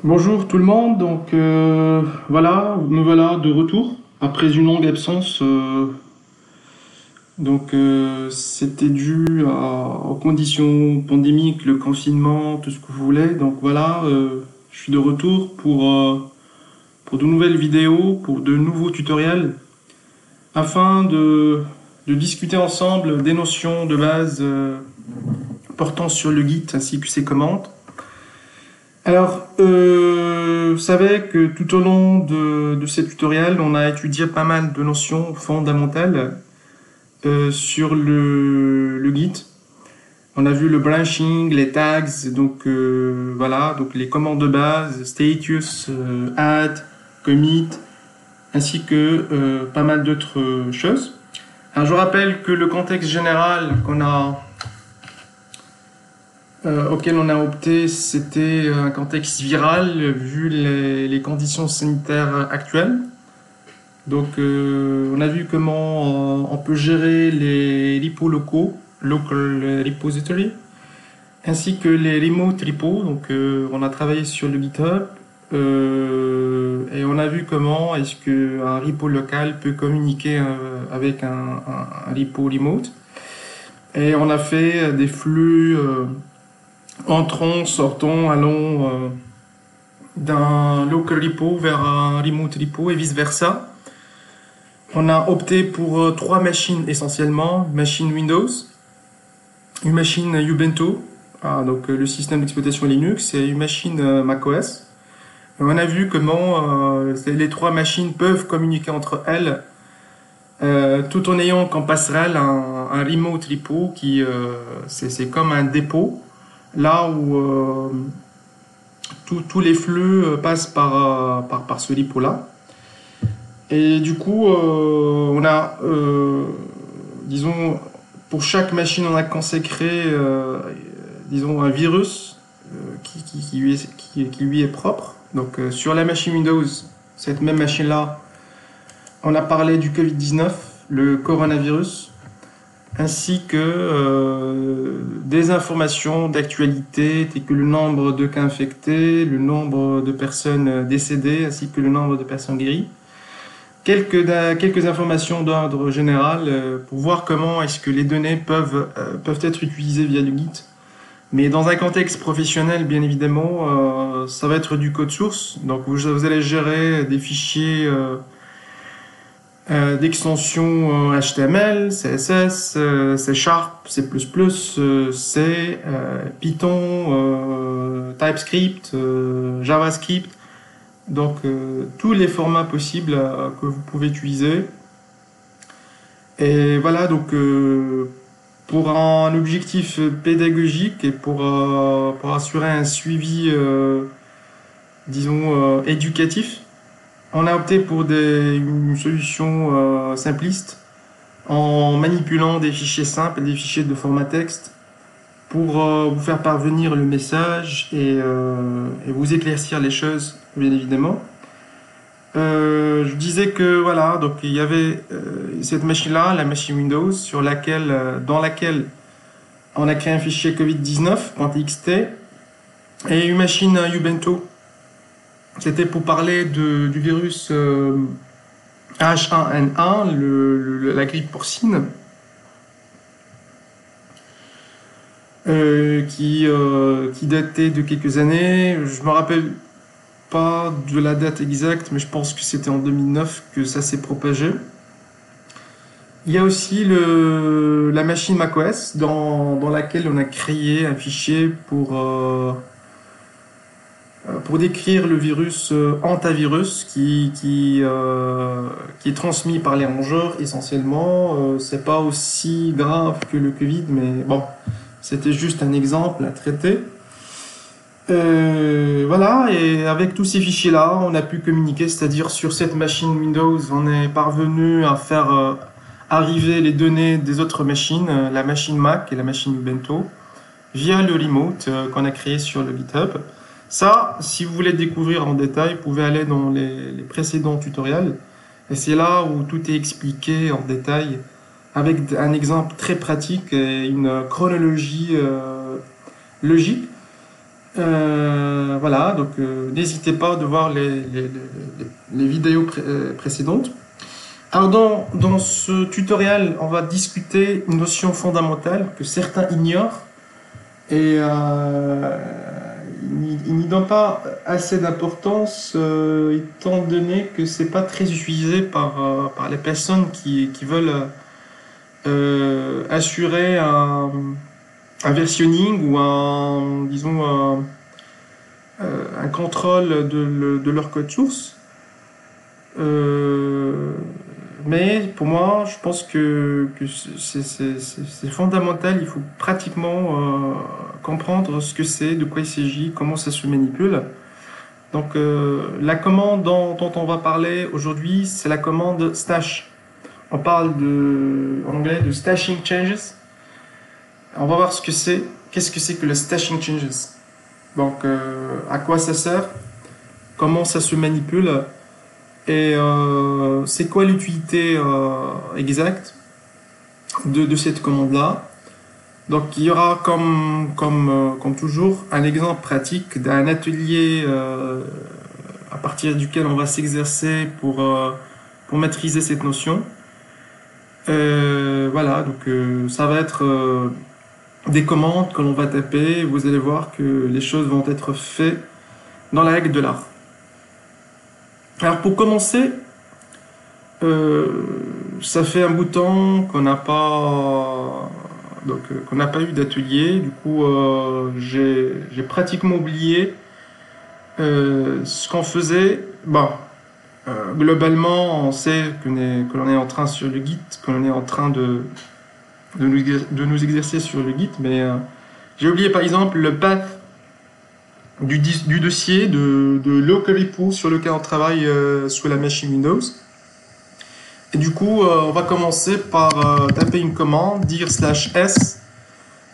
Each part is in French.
Bonjour tout le monde, voilà, me voilà de retour après une longue absence. C'était dû aux conditions pandémiques, le confinement, tout ce que vous voulez. Donc voilà, je suis de retour pour de nouvelles vidéos, pour de nouveaux tutoriels, afin de discuter ensemble des notions de base portant sur le Git ainsi que ses commandes. Alors, vous savez que tout au long de ces tutoriels, on a étudié pas mal de notions fondamentales sur le Git. On a vu le branching, les tags, voilà, donc les commandes de base, status, add, commit, ainsi que pas mal d'autres choses. Alors, je rappelle que le contexte général auquel on a opté, c'était un contexte viral vu les conditions sanitaires actuelles. On a vu comment on peut gérer les repos locaux, local repository, ainsi que les remote repos. On a travaillé sur le GitHub et on a vu comment est-ce qu'un repo local peut communiquer avec un repo remote. Et on a fait des flux entrons, sortons, allons d'un local repo vers un remote repo et vice-versa. On a opté pour trois machines essentiellement, une machine Windows, une machine Ubuntu, le système d'exploitation Linux, et une machine macOS. On a vu comment les trois machines peuvent communiquer entre elles tout en ayant comme passerelle un remote repo qui c'est comme un dépôt là où tous les flux passent par ce repo-là. Et du coup, disons, pour chaque machine, on a consacré, disons, un virus qui lui est propre. Sur la machine Windows, cette même machine-là, on a parlé du Covid-19, le coronavirus, ainsi que des informations d'actualité telles que le nombre de cas infectés, le nombre de personnes décédées, ainsi que le nombre de personnes guéries. Quelques informations d'ordre général pour voir comment est-ce que les données peuvent être utilisées via le Git. Mais dans un contexte professionnel, bien évidemment, ça va être du code source. Donc vous allez gérer des fichiers d'extension HTML, CSS, C Sharp, C++, C, Python, TypeScript, JavaScript. Tous les formats possibles que vous pouvez utiliser. Et voilà, pour un objectif pédagogique et pour assurer un suivi, éducatif, on a opté pour une solution simpliste en manipulant des fichiers simples et des fichiers de format texte pour vous faire parvenir le message et vous éclaircir les choses, bien évidemment. Je disais que voilà, donc il y avait cette machine-là, la machine Windows, dans laquelle on a créé un fichier Covid-19.txt et une machine Ubuntu. C'était pour parler du virus H1N1, la grippe porcine. Qui datait de quelques années. Je me rappelle pas de la date exacte, mais je pense que c'était en 2009 que ça s'est propagé. Il y a aussi la machine macOS dans laquelle on a créé un fichier pour décrire le virus hantavirus qui est transmis par les rongeurs essentiellement. C'est pas aussi grave que le Covid, mais bon, c'était juste un exemple à traiter. Voilà, et avec tous ces fichiers-là, on a pu communiquer, c'est-à-dire sur cette machine Windows, on est parvenu à faire arriver les données des autres machines, la machine Mac et la machine Ubuntu, via le remote qu'on a créé sur le GitHub. Ça, si vous voulez découvrir en détail, vous pouvez aller dans les précédents tutoriels, et c'est là où tout est expliqué en détail, avec un exemple très pratique et une chronologie logique. Voilà, donc n'hésitez pas de voir les vidéos précédentes. Alors dans ce tutoriel, on va discuter une notion fondamentale que certains ignorent et ils n'y donnent pas assez d'importance étant donné que c'est pas très utilisé par les personnes qui veulent assurer un versionning ou un contrôle de leur code source. Mais pour moi, je pense que c'est fondamental. Il faut pratiquement comprendre ce que c'est, de quoi il s'agit, comment ça se manipule. Donc, la commande dont on va parler aujourd'hui, c'est la commande stash. On parle en anglais de stashing changes. On va voir ce que c'est. Qu'est-ce que c'est que le stashing changes? Donc, à quoi ça sert? Comment ça se manipule? Et c'est quoi l'utilité exacte de cette commande-là? Donc il y aura comme toujours un exemple pratique d'un atelier à partir duquel on va s'exercer pour maîtriser cette notion. Voilà, donc ça va être des commandes que l'on va taper. Vous allez voir que les choses vont être faites dans la règle de l'art. Alors pour commencer, ça fait un bout de temps qu'on n'a pas eu d'atelier. Du coup, j'ai pratiquement oublié ce qu'on faisait. Bon, globalement, on sait que l'on est en train sur le Git, que l'on est en train de nous exercer sur le Git, mais j'ai oublié par exemple le path du dossier de local repo sur lequel on travaille sous la machine Windows. Et du coup, on va commencer par taper une commande, dire /s.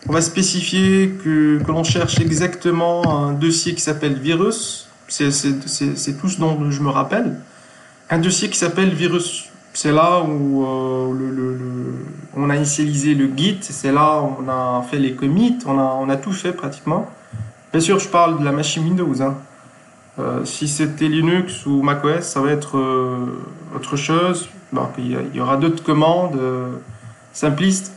On va spécifier que l'on cherche exactement un dossier qui s'appelle virus. C'est tout ce dont je me rappelle. Un dossier qui s'appelle virus. C'est là où on a initialisé le Git. C'est là où on a fait les commits. On a tout fait pratiquement. Bien sûr, je parle de la machine Windows. Hein. Si c'était Linux ou macOS, ça va être autre chose. Donc, il y aura d'autres commandes simplistes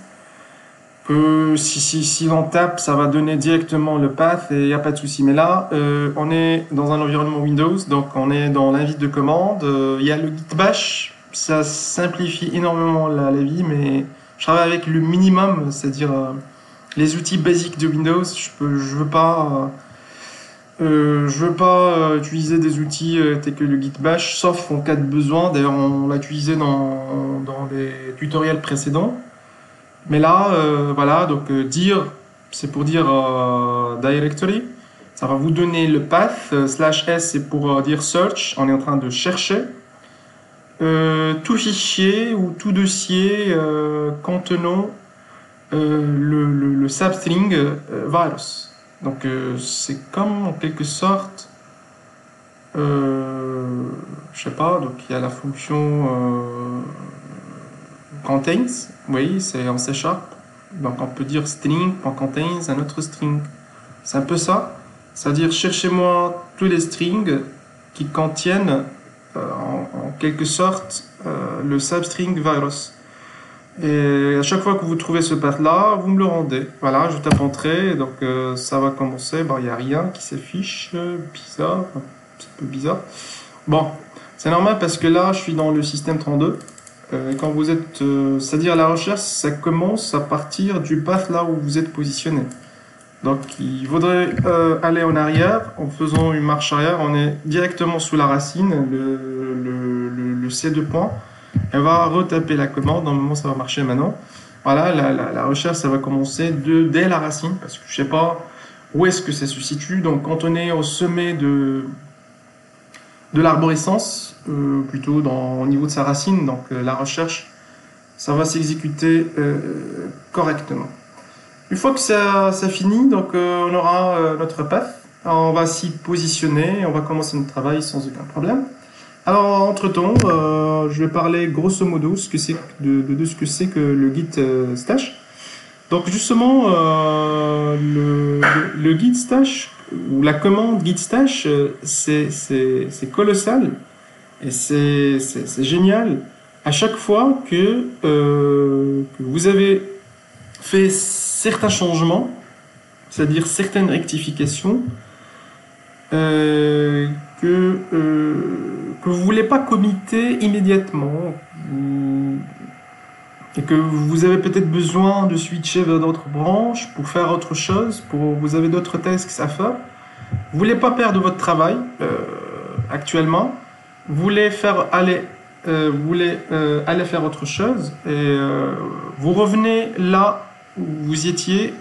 que si l'on tape, ça va donner directement le path et il n'y a pas de souci. Mais là, on est dans un environnement Windows, donc on est dans l'invite de commande. Il y a le git bash, ça simplifie énormément la vie, mais je travaille avec le minimum, c'est-à-dire les outils basiques de Windows. Je veux pas utiliser des outils tels que le git bash, sauf en cas de besoin. D'ailleurs, on l'a utilisé dans des tutoriels précédents. Mais là, voilà, donc c'est pour dire directory. Ça va vous donner le path. /s, c'est pour dire search. On est en train de chercher. Tout fichier ou tout dossier contenant le substring virus. Donc c'est comme en quelque sorte, je sais pas, donc il y a la fonction contains, oui, c'est en C#. Donc on peut dire string.contains, un autre string. C'est un peu ça, c'est-à-dire cherchez-moi tous les strings qui contiennent en quelque sorte le substring virus. Et à chaque fois que vous trouvez ce path-là, vous me le rendez. Voilà, je tape entrée, donc ça va commencer. Bon, il n'y a rien qui s'affiche, bizarre, un petit peu bizarre. Bon, c'est normal parce que là, je suis dans le système 32. Quand vous êtes, c'est-à-dire la recherche, ça commence à partir du path là où vous êtes positionné. Donc, il faudrait aller en arrière, en faisant une marche arrière, on est directement sous la racine, le C2 point. Elle va retaper la commande, normalement ça va marcher maintenant. Voilà, la recherche, ça va commencer dès la racine, parce que je ne sais pas où est-ce que ça se situe. Donc, quand on est au sommet de l'arborescence, plutôt au niveau de sa racine, donc la recherche, ça va s'exécuter correctement. Une fois que ça finit, donc on aura notre path. Alors, on va s'y positionner, on va commencer notre travail sans aucun problème. Alors, entre-temps, je vais parler grosso modo de ce que c'est que le git stash. Donc justement, le guide stash ou la commande guide stash, c'est colossal et c'est génial. À chaque fois que vous avez fait certains changements, c'est-à-dire certaines rectifications, euh, que, euh, que vous voulez pas committer immédiatement, et que vous avez peut-être besoin de switcher vers d'autres branches pour faire autre chose, vous avez d'autres tasks à faire. Vous voulez pas perdre votre travail actuellement, vous voulez aller faire autre chose et vous revenez là où vous y étiez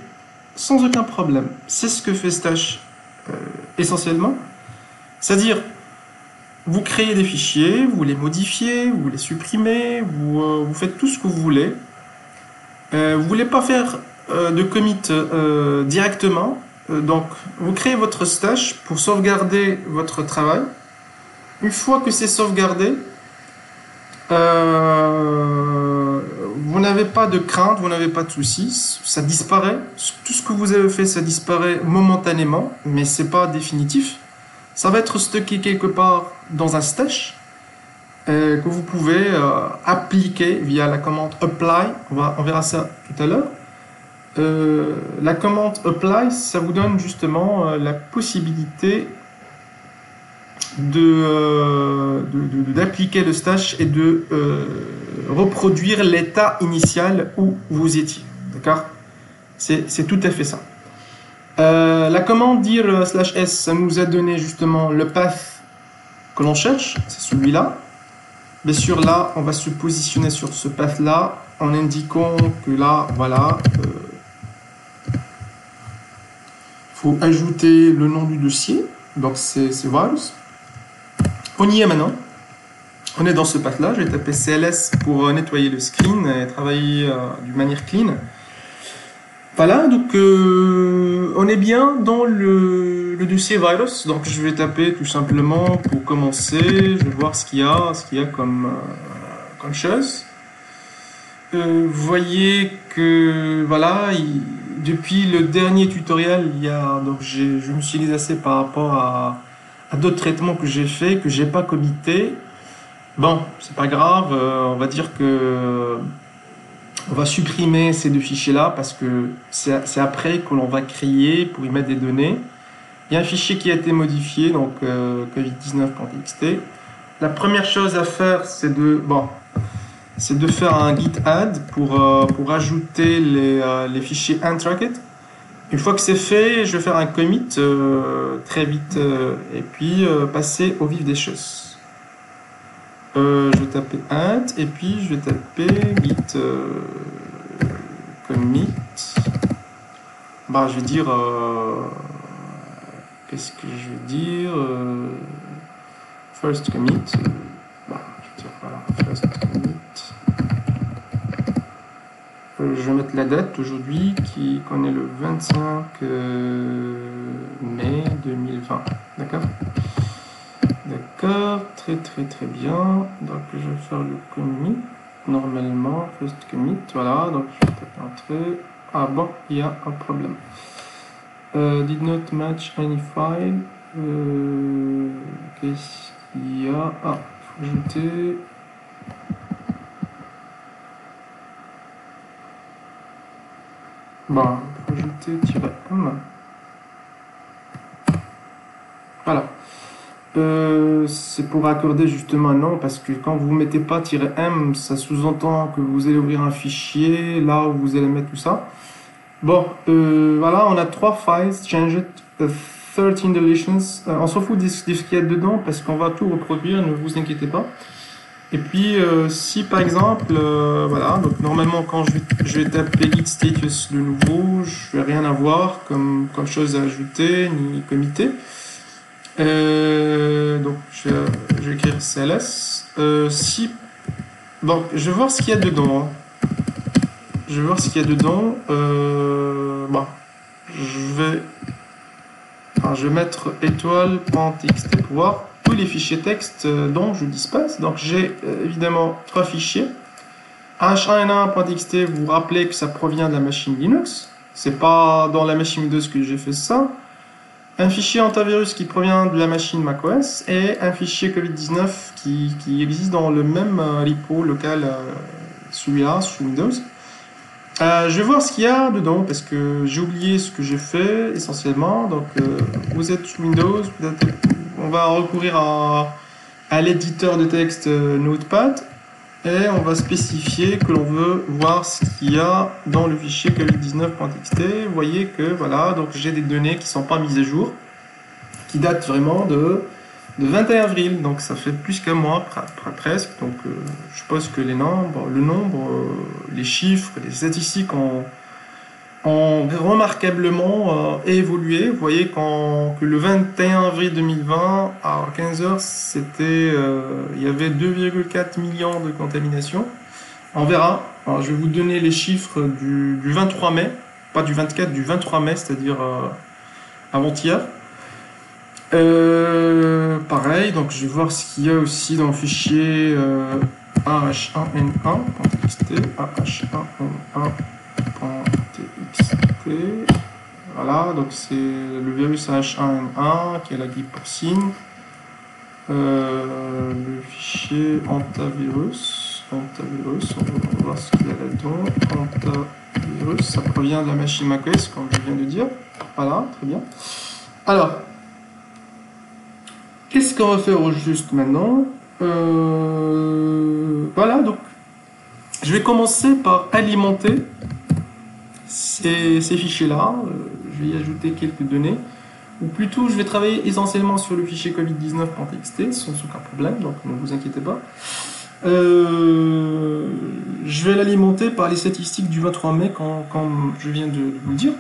sans aucun problème. C'est ce que fait Stash essentiellement, c'est-à-dire vous créez des fichiers, vous les modifiez, vous les supprimez, vous faites tout ce que vous voulez. Vous voulez pas faire de commit directement, donc vous créez votre stash pour sauvegarder votre travail. Une fois que c'est sauvegardé, vous n'avez pas de crainte, vous n'avez pas de soucis, ça disparaît. Tout ce que vous avez fait, ça disparaît momentanément, mais c'est pas définitif. Ça va être stocké quelque part dans un stash que vous pouvez appliquer via la commande apply. On verra ça tout à l'heure. La commande apply, ça vous donne justement la possibilité d'appliquer le stash et de reproduire l'état initial où vous étiez. D'accord? C'est tout à fait ça. La commande dir /s, ça nous a donné justement le path que l'on cherche, c'est celui-là. Bien sûr, là, on va se positionner sur ce path-là en indiquant que là, voilà, faut ajouter le nom du dossier, donc c'est virus. On y est maintenant. On est dans ce path-là. Je vais taper CLS pour nettoyer le screen et travailler d'une manière clean. Voilà, donc on est bien dans le dossier virus. Donc je vais taper tout simplement pour commencer. Je vais voir ce qu'il y a comme chose. Vous voyez que voilà, depuis le dernier tutoriel, je me suis exercé par rapport à d'autres traitements que j'ai fait, que j'ai pas commité. Bon, c'est pas grave, on va dire que on va supprimer ces deux fichiers-là parce que c'est après que l'on va créer pour y mettre des données. Il y a un fichier qui a été modifié, donc covid19.txt. La première chose à faire, c'est de faire un git add pour ajouter les fichiers untracked. Une fois que c'est fait, je vais faire un commit très vite et puis passer au vif des choses. Je vais taper add et puis je vais taper git commit. Je vais dire qu'est-ce que je vais dire first commit. Je vais dire voilà, first commit. Je vais mettre la date aujourd'hui qu'on est le 25 mai 2020. D'accord? D'accord, très bien. Donc je vais faire le commit. Normalement, first commit, voilà. Donc je vais taper entrée. Ah bon, il y a un problème. Did not match any file. Qu'est-ce qu'il y a? Ah, faut ajouter. Faut ajouter -m. Voilà. C'est pour accorder justement un nom parce que quand vous mettez pas -m, ça sous-entend que vous allez ouvrir un fichier là où vous allez mettre tout ça. Voilà, on a 3 files, changed 13 deletions. On s'en fout de ce qu'il y a dedans parce qu'on va tout reproduire, ne vous inquiétez pas. Et puis, si par exemple, voilà, donc normalement quand je vais taper git status de nouveau, je vais rien avoir comme chose à ajouter ni commiter. Donc je vais écrire CLS. Je vais voir ce qu'il y a dedans. Hein. Je vais voir ce qu'il y a dedans. Je vais mettre étoile.txt pour voir tous les fichiers texte dont je dispose. Donc j'ai évidemment 3 fichiers. h1n1.txt, vous vous rappelez que ça provient de la machine Linux. C'est pas dans la machine Windows que j'ai fait ça. Un fichier antivirus qui provient de la machine macOS et un fichier Covid-19 qui existe dans le même repo local, celui-là, sous Windows. Je vais voir ce qu'il y a dedans parce que j'ai oublié ce que j'ai fait essentiellement. Donc, vous êtes sous Windows, on va recourir à l'éditeur de texte Notepad et on va spécifier que l'on veut voir ce qu'il y a dans le fichier covid19.txt. Vous voyez que voilà, donc j'ai des données qui ne sont pas mises à jour, qui datent vraiment de 21 avril, donc ça fait plus qu'un mois presque. Donc je suppose que le nombre, les chiffres, les statistiques ont remarquablement évolué. Vous voyez que le 21 avril 2020 à 15h, il y avait 2,4 millions de contaminations. On verra. Alors, je vais vous donner les chiffres du 23 mai, pas du 24, du 23 mai, c'est-à-dire avant-hier. Pareil, donc je vais voir ce qu'il y a aussi dans le fichier ah1n1.txt, ah1n1.txt. Voilà, donc c'est le virus H1N1 qui est la grippe porcine. Le fichier antivirus, on va voir ce qu'il y a là-dedans. Antivirus, ça provient de la machine macOS, comme je viens de dire. Voilà, très bien. Alors, qu'est-ce qu'on va faire au juste maintenant? Voilà, donc je vais commencer par alimenter ces fichiers-là. Je vais y ajouter quelques données, ou plutôt je vais travailler essentiellement sur le fichier covid19.txt sans aucun problème, donc ne vous inquiétez pas. Je vais l'alimenter par les statistiques du 23 mai, comme je viens de vous le dire.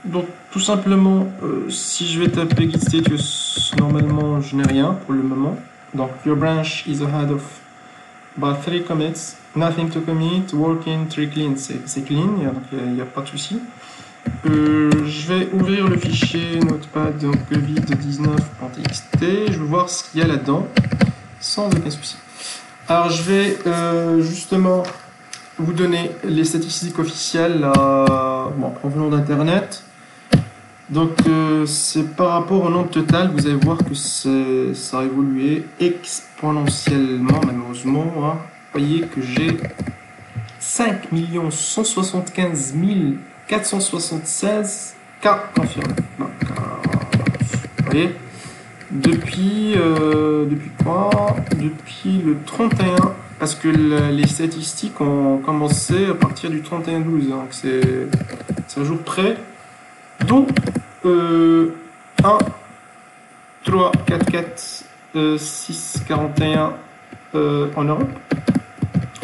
Donc tout simplement, si je vais taper git status, normalement je n'ai rien pour le moment. Donc your branch is ahead of by 3 commits, nothing to commit, working, 3 clean, c'est clean, donc il n'y a pas de souci. Je vais ouvrir le fichier notepad covid19.txt, je vais voir ce qu'il y a là-dedans, sans aucun souci. Alors je vais justement vous donner les statistiques officielles provenant d'internet. Donc c'est par rapport au nombre total, vous allez voir que ça a évolué exponentiellement malheureusement. Hein. Vous voyez que j'ai 5 175 476 cas confirmés. Donc, vous voyez, depuis quoi? Depuis le 31, parce que les statistiques ont commencé à partir du 31-12, donc c'est un jour près. Donc 1, 3, 4, 4, 6, 41 en Europe.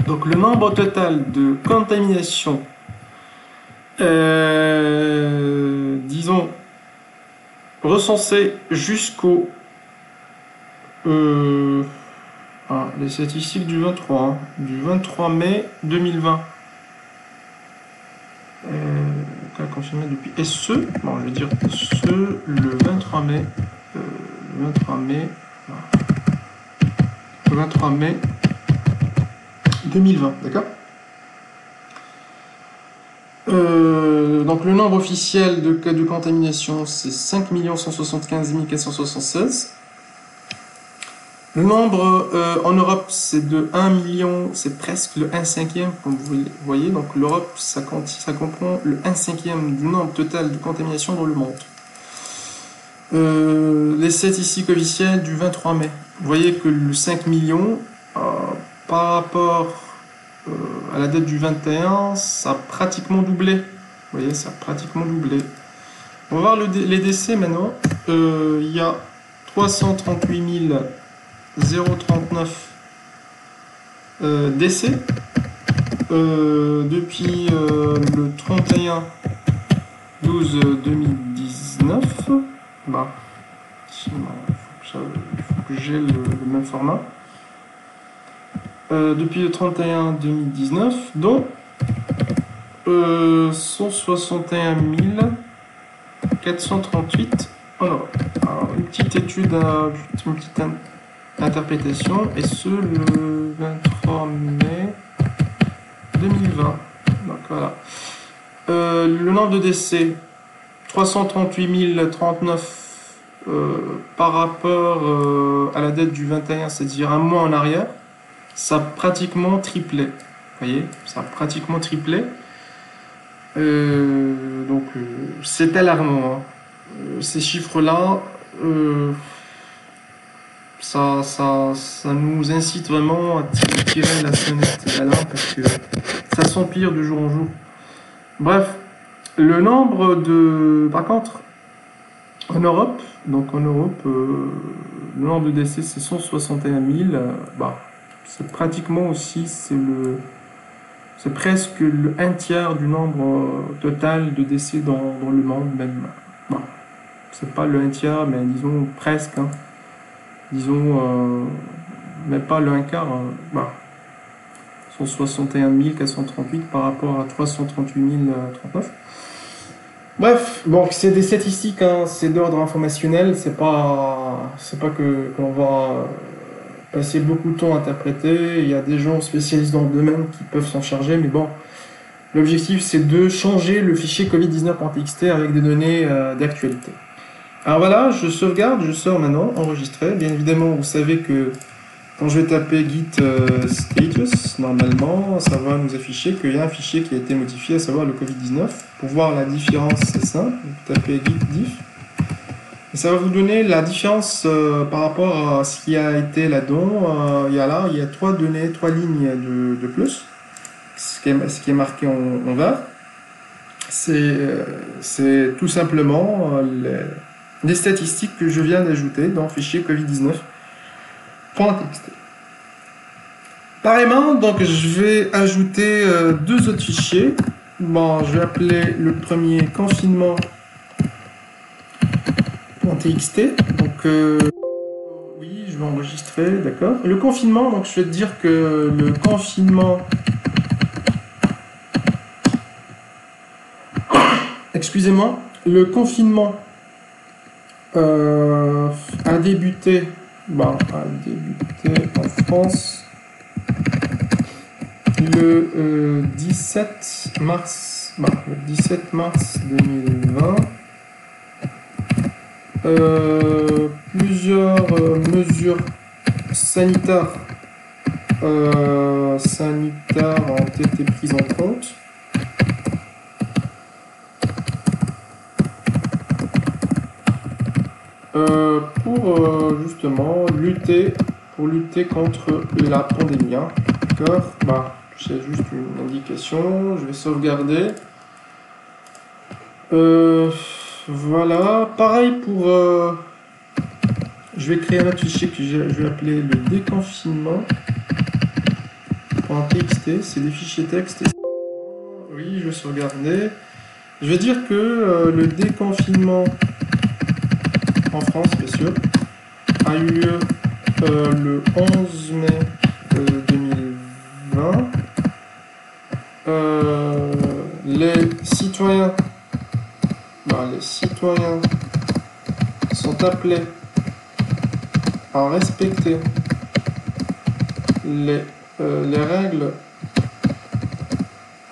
Donc le nombre total de contaminations, disons, recensées jusqu'au... les statistiques du 23 mai 2020. Confirmé depuis SE, bon, je vais dire SE le 23 mai, le 23 mai 2020, d'accord. Donc le nombre officiel de cas de contamination, c'est 5 175 476. Le nombre en Europe, c'est de 1 million, c'est presque le 1/5, comme vous voyez. Donc l'Europe, ça comprend le 1/5 du nombre total de contamination dans le monde. Les statistiques officielles du 23 mai. Vous voyez que le 5 millions, par rapport à la date du 21, ça a pratiquement doublé. Vous voyez, ça a pratiquement doublé. On va voir les décès maintenant. Il y a 338 039 décès depuis le 31/12/2019. Bah, il faut que j'ai le même format. Depuis le 31/2019, dont 161 438 en Europe. Alors, une petite étude, une petite interprétation, et ce le 23 mai 2020. Donc voilà. Le nombre de décès, 338 039 par rapport à la date du 21, c'est-à-dire un mois en arrière, ça a pratiquement triplé. Vous voyez, ça a pratiquement triplé. C'est alarmant, hein. Ces chiffres-là, ça nous incite vraiment à tirer la sonnette d'alarme parce que ça s'empire de jour en jour. Bref, le nombre de... Par contre, en Europe, le nombre de décès, c'est 161 000. C'est pratiquement aussi, c'est presque un tiers du nombre total de décès dans le monde, même. Bon, c'est pas le un tiers, mais disons presque, hein. Disons, même pas le un quart. 161 438 par rapport à 338 039. Bref, bon, c'est des statistiques, hein, c'est d'ordre informationnel, c'est pas qu'on va passer beaucoup de temps à interpréter. Il y a des gens spécialistes dans le domaine qui peuvent s'en charger, mais bon, l'objectif c'est de changer le fichier Covid-19.txt avec des données d'actualité. Alors voilà, je sauvegarde, je sors maintenant, enregistré. Bien évidemment, vous savez que quand je vais taper git status, normalement, ça va nous afficher qu'il y a un fichier qui a été modifié, à savoir le Covid-19. Pour voir la différence, c'est simple, vous tapez git diff. Et ça va vous donner la différence par rapport à ce qui a été là-dedans. Il y a trois données, trois lignes de plus, ce qui est marqué en vert. C'est tout simplement les statistiques que je viens d'ajouter dans le fichier Covid-19. Pareillement, donc je vais ajouter deux autres fichiers. Bon, je vais appeler le premier confinement.txt. Donc oui, je vais enregistrer, d'accord. Le confinement, donc je vais te dire que le confinement, excusez-moi, le confinement a débuté en France le 17 mars 2020. Plusieurs mesures sanitaires ont été prises en compte. Pour justement lutter contre la pandémie. Hein. D'accord. C'est juste une indication. Je vais sauvegarder. Voilà. Pareil pour. Je vais créer un autre fichier que je vais appeler le déconfinement.txt. C'est des fichiers texte. Oui, je vais sauvegarder. Je vais dire que le déconfinement en France, bien sûr, a eu lieu le 11 mai 2020. Les citoyens sont appelés à respecter les règles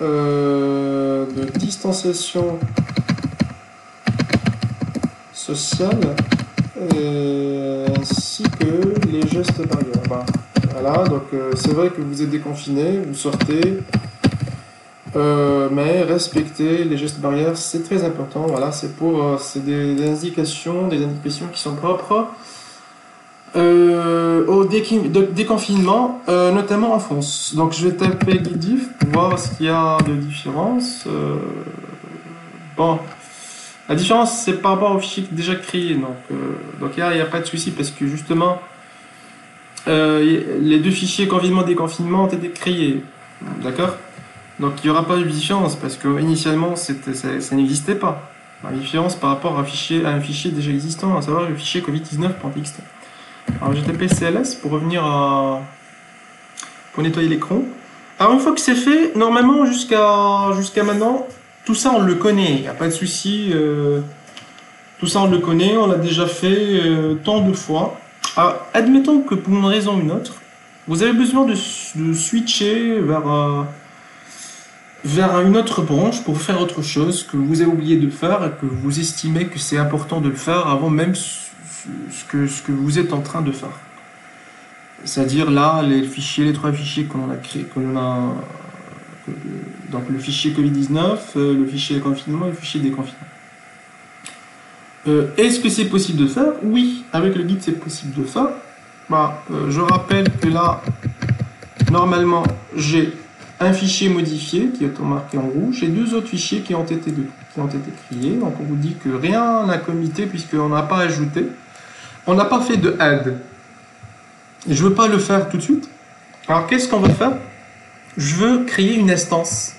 de distanciation sociale ainsi que les gestes barrières. Voilà, donc c'est vrai que vous êtes déconfiné, vous sortez, mais respecter les gestes barrières, c'est très important. Voilà, c'est des indications qui sont propres au déconfinement, notamment en France. Donc je vais taper git diff pour voir ce qu'il y a de différence. La différence, c'est par rapport au fichier déjà créé. Donc il n'y a pas de souci parce que justement, les deux fichiers confinement-déconfinement ont été créés. D'accord? Donc il n'y aura pas de différence parce qu'initialement, ça n'existait pas. La différence par rapport à un fichier déjà existant, à savoir le fichier covid19.txt. Alors j'ai tapé CLS pour revenir pour nettoyer l'écran. Alors une fois que c'est fait, normalement jusqu'à maintenant, tout ça on le connaît, il n'y a pas de souci. Tout ça on le connaît, on l'a déjà fait tant de fois. Alors admettons que pour une raison ou une autre, vous avez besoin de switcher vers vers une autre branche pour faire autre chose que vous avez oublié de faire et que vous estimez que c'est important de le faire avant même ce que vous êtes en train de faire. C'est-à-dire là, les trois fichiers que l'on a créés, donc le fichier Covid-19, le fichier confinement et le fichier déconfinement. Est-ce que c'est possible de faire? Oui, avec le guide c'est possible de faire. Je rappelle que là, normalement, j'ai un fichier modifié qui est marqué en rouge et deux autres fichiers qui ont été créés. Donc on vous dit que rien n'a committé puisqu'on n'a pas ajouté. On n'a pas fait de add. Et je ne veux pas le faire tout de suite. Alors qu'est-ce qu'on va faire? Je veux créer une instance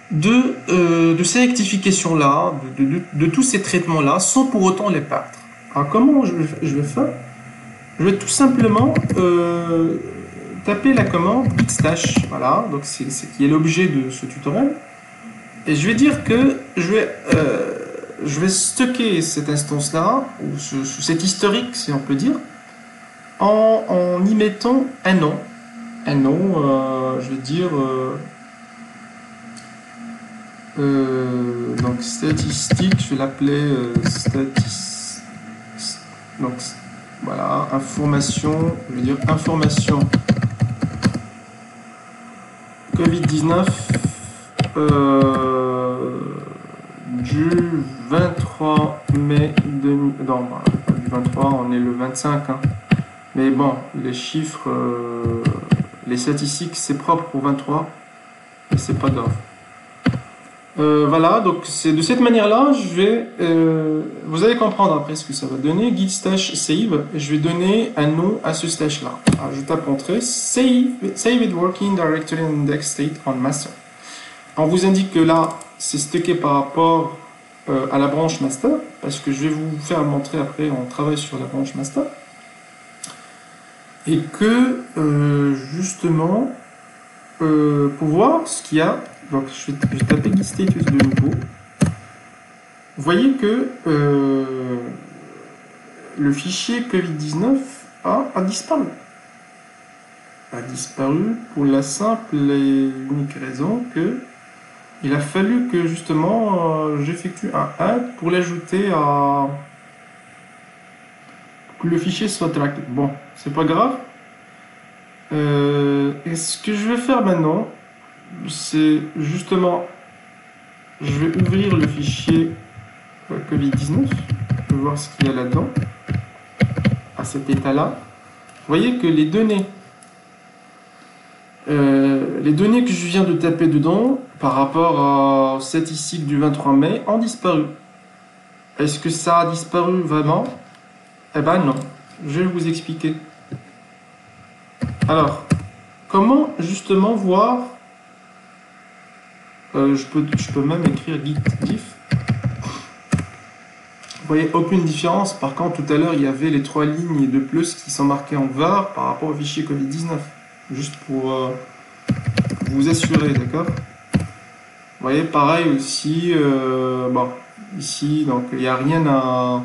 de ces rectifications-là, de tous ces traitements-là, sans pour autant les perdre. Alors comment je vais faire? Je vais tout simplement taper la commande git stash, voilà, donc c'est qui est l'objet de ce tutoriel. Et je vais dire que je vais stocker cette instance-là, ou cet historique, si on peut dire, en y mettant un nom. Un nom, je vais dire... donc statistique, je vais l'appeler donc voilà, information, je vais dire information Covid-19 du 23 mai 2000, non, pas du 23, on est le 25, hein. Mais bon, les chiffres, les statistiques, c'est propre pour 23, mais c'est pas grave. Voilà, donc c'est de cette manière-là, je vais, vous allez comprendre après ce que ça va donner. Git stash save, et je vais donner un nom à ce stash-là. Je tape entrée, save it working directory index state on master. On vous indique que là, c'est stocké par rapport à la branche master, parce que je vais vous faire montrer après, on travaille sur la branche master. Et que, justement, pour voir ce qu'il y a, donc je vais taper git status de nouveau. Vous voyez que le fichier Covid-19 a disparu. A disparu pour la simple et unique raison que il a fallu que justement j'effectue un add pour l'ajouter à... que le fichier soit tracké. Bon, c'est pas grave. Et ce que je vais faire maintenant, c'est justement, je vais ouvrir le fichier Covid-19, je vais voir ce qu'il y a là-dedans, à cet état-là. Vous voyez que les données que je viens de taper dedans, par rapport aux statistiques du 23 mai, ont disparu. Est-ce que ça a disparu vraiment? Eh ben non, je vais vous expliquer. Alors, comment justement voir... je peux même écrire git diff. Vous voyez aucune différence. Par contre, tout à l'heure, il y avait les 3 lignes de plus qui sont marquées en var par rapport au fichier Covid-19. Juste pour vous assurer, d'accord? Vous voyez, pareil aussi. Bon, ici, donc il n'y a rien à...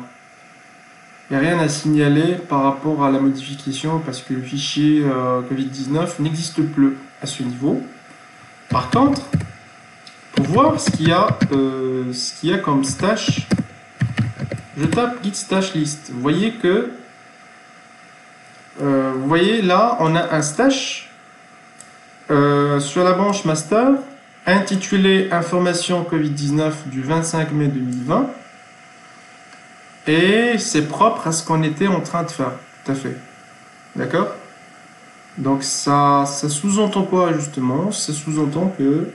Il n'y a rien à signaler par rapport à la modification parce que le fichier Covid-19 n'existe plus à ce niveau. Par contre, pour voir ce qu'il y a comme stash, je tape git stash list. Vous voyez que vous voyez là, on a un stash sur la branche master intitulé information Covid-19 du 25 mai 2020. Et c'est propre à ce qu'on était en train de faire, tout à fait. D'accord? Donc ça sous-entend quoi justement? Ça sous-entend que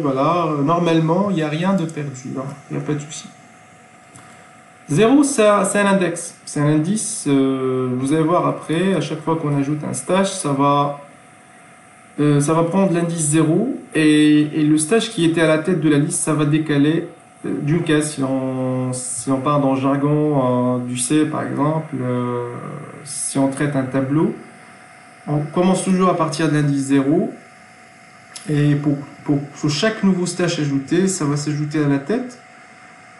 voilà, normalement il n'y a rien de perdu, hein, il n'y a pas de souci. 0, c'est un index, c'est un indice. Vous allez voir après, à chaque fois qu'on ajoute un stash, ça va prendre l'indice 0 et le stage qui était à la tête de la liste, ça va décaler d'une case. Si on part dans le jargon du C par exemple, si on traite un tableau, on commence toujours à partir de l'indice 0 et pour chaque nouveau stage ajouté, ça va s'ajouter à la tête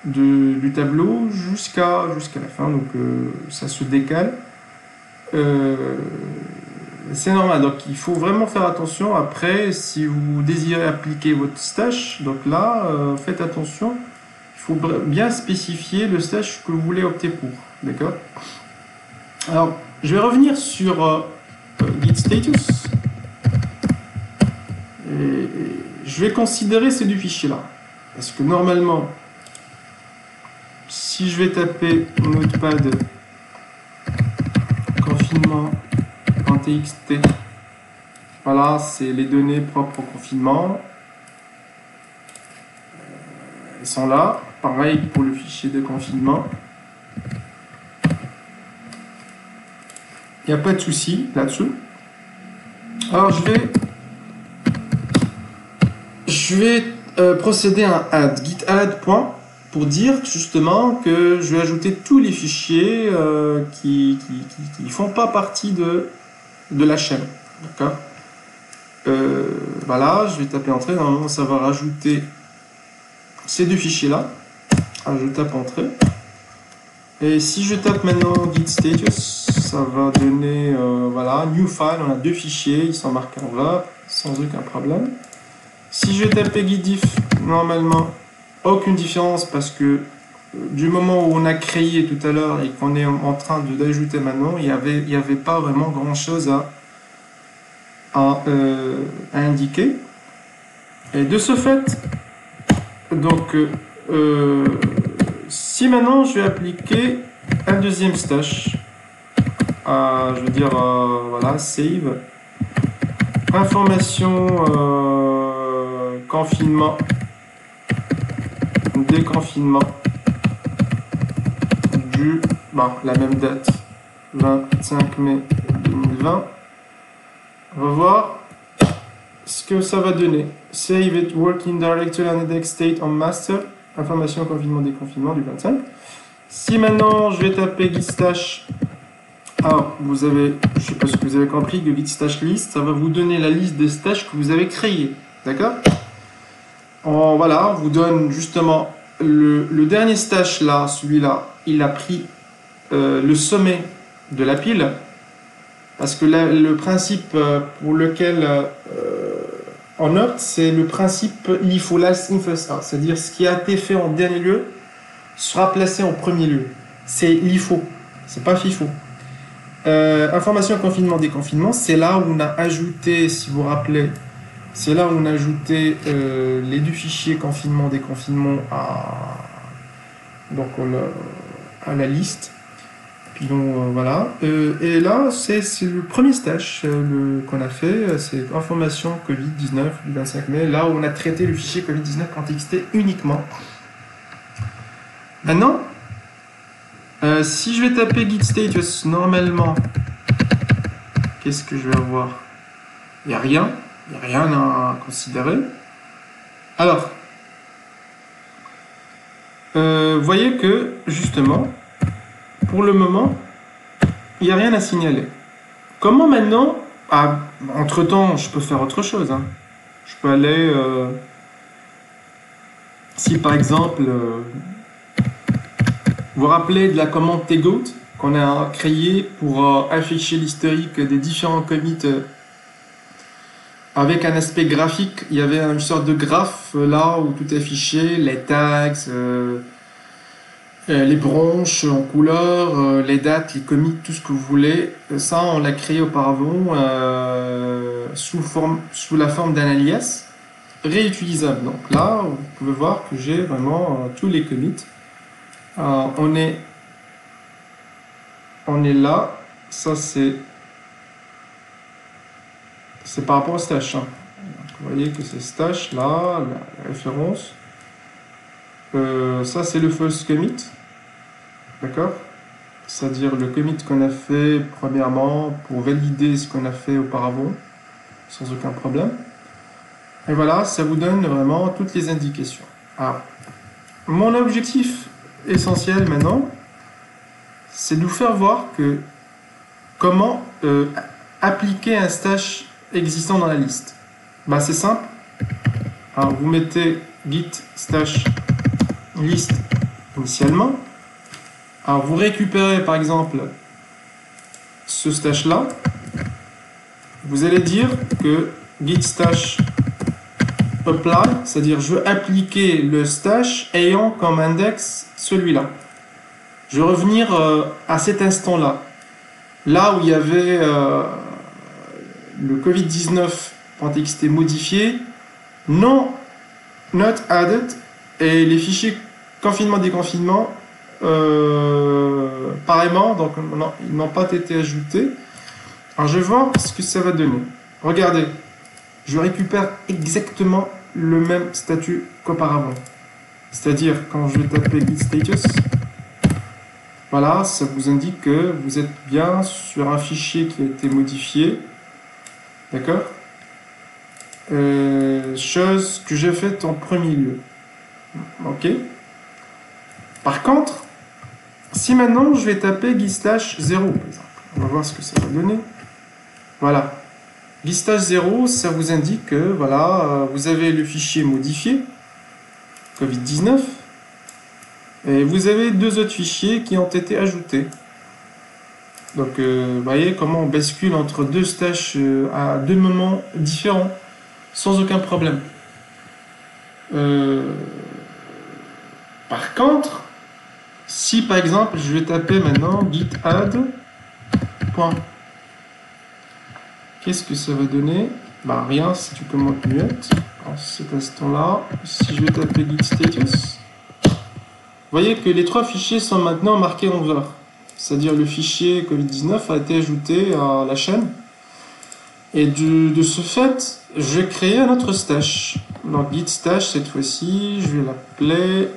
du tableau jusqu'à la fin, donc ça se décale c'est normal. Donc il faut vraiment faire attention. Après, si vous désirez appliquer votre stash, donc là, faites attention. Il faut bien spécifier le stash que vous voulez opter pour. D'accord? Alors, je vais revenir sur git status. Et je vais considérer ces deux fichiers-là. Parce que normalement, si je vais taper notepad confinement.txt, voilà, c'est les données propres au confinement. Elles sont là. Pareil pour le fichier de confinement. Il n'y a pas de souci là-dessus. Alors je vais procéder à un add, git add point, pour dire justement que je vais ajouter tous les fichiers qui font pas partie de la chaîne. D'accord. Voilà, je vais taper entrée. Normalement, ça va rajouter ces deux fichiers-là. Je tape entrée. Et si je tape maintenant git status, ça va donner voilà, new file. On a deux fichiers, ils sont marqués en vert sans aucun problème. Si je tape git diff, normalement aucune différence parce que du moment où on a créé tout à l'heure et qu'on est en train d'ajouter maintenant, il y avait pas vraiment grand chose à indiquer. Et de ce fait, donc si maintenant je vais appliquer un deuxième stash, je veux dire voilà, save, information confinement, déconfinement du, la même date, 25 mai 2020. On va voir ce que ça va donner. Save it working directory and index state on master, information confinement déconfinement du 25. Si maintenant je vais taper git stash, vous avez, je sais pas si vous avez compris que git stash list, ça va vous donner la liste des stashes que vous avez créés. D'accord? Voilà, on vous donne justement le dernier stash là, celui-là, il a pris le sommet de la pile. Parce que le principe pour lequel on opte, c'est le principe LIFO, last in first out. C'est-à-dire ce qui a été fait en dernier lieu sera placé en premier lieu. C'est LIFO, c'est pas FIFO. Information confinement déconfinement, c'est là où on a ajouté, si vous vous rappelez, c'est là où on a ajouté les deux fichiers confinement déconfinement à la liste. Donc voilà, et là c'est le premier stash qu'on a fait, c'est information Covid-19 du 25 mai, là où on a traité le fichier Covid-19.txt uniquement. Maintenant, si je vais taper git status, normalement, qu'est-ce que je vais avoir? Il n'y a rien à considérer. Alors, vous voyez que justement, pour le moment, il n'y a rien à signaler. Comment maintenant, entre-temps, je peux faire autre chose. Hein. Je peux aller, si par exemple, vous vous rappelez de la commande tgoat qu'on a créée pour afficher l'historique des différents commits avec un aspect graphique. Il y avait une sorte de graphe là où tout est affiché, les tags, les branches en couleur, les dates, les commits, tout ce que vous voulez. Ça, on l'a créé auparavant sous la forme d'un alias réutilisable. Donc là, vous pouvez voir que j'ai vraiment tous les commits. On est là. Ça, c'est par rapport au stash. Hein. Vous voyez que c'est stash là, la référence. Ça, c'est le false commit. D'accord? C'est-à-dire le commit qu'on a fait premièrement pour valider ce qu'on a fait auparavant, sans aucun problème. Et voilà, ça vous donne vraiment toutes les indications. Alors, mon objectif essentiel maintenant, c'est de vous faire voir que comment appliquer un stash existant dans la liste. C'est simple. Alors, vous mettez git stash list initialement. Alors vous récupérez par exemple ce stash là, vous allez dire que git stash apply, c'est-à-dire je veux appliquer le stash ayant comme index celui-là. Je vais revenir à cet instant-là, là où il y avait le covid-19.txt modifié, non not added, et les fichiers confinement-déconfinement pareillement, donc non, ils n'ont pas été ajoutés. Alors je vais voir ce que ça va donner. Regardez, je récupère exactement le même statut qu'auparavant. C'est-à-dire quand je vais taper git status, voilà, ça vous indique que vous êtes bien sur un fichier qui a été modifié. D'accord? Chose que j'ai faite en premier lieu. Ok? Par contre, si maintenant je vais taper git stash 0, par exemple, on va voir ce que ça va donner. Voilà. Git stash 0, ça vous indique que voilà, vous avez le fichier modifié, Covid-19, et vous avez deux autres fichiers qui ont été ajoutés. Donc, vous voyez comment on bascule entre deux stashes à deux moments différents, sans aucun problème. Par contre, si par exemple, je vais taper maintenant git add, qu'est-ce que ça va donner? Bah rien, c'est une commande muette. En cet instant-là, si je vais taper git status, vous voyez que les trois fichiers sont maintenant marqués en vert. C'est-à-dire le fichier Covid-19 a été ajouté à la chaîne. Et de ce fait, je vais créer un autre stash. Donc git stash, cette fois-ci, je vais l'appeler...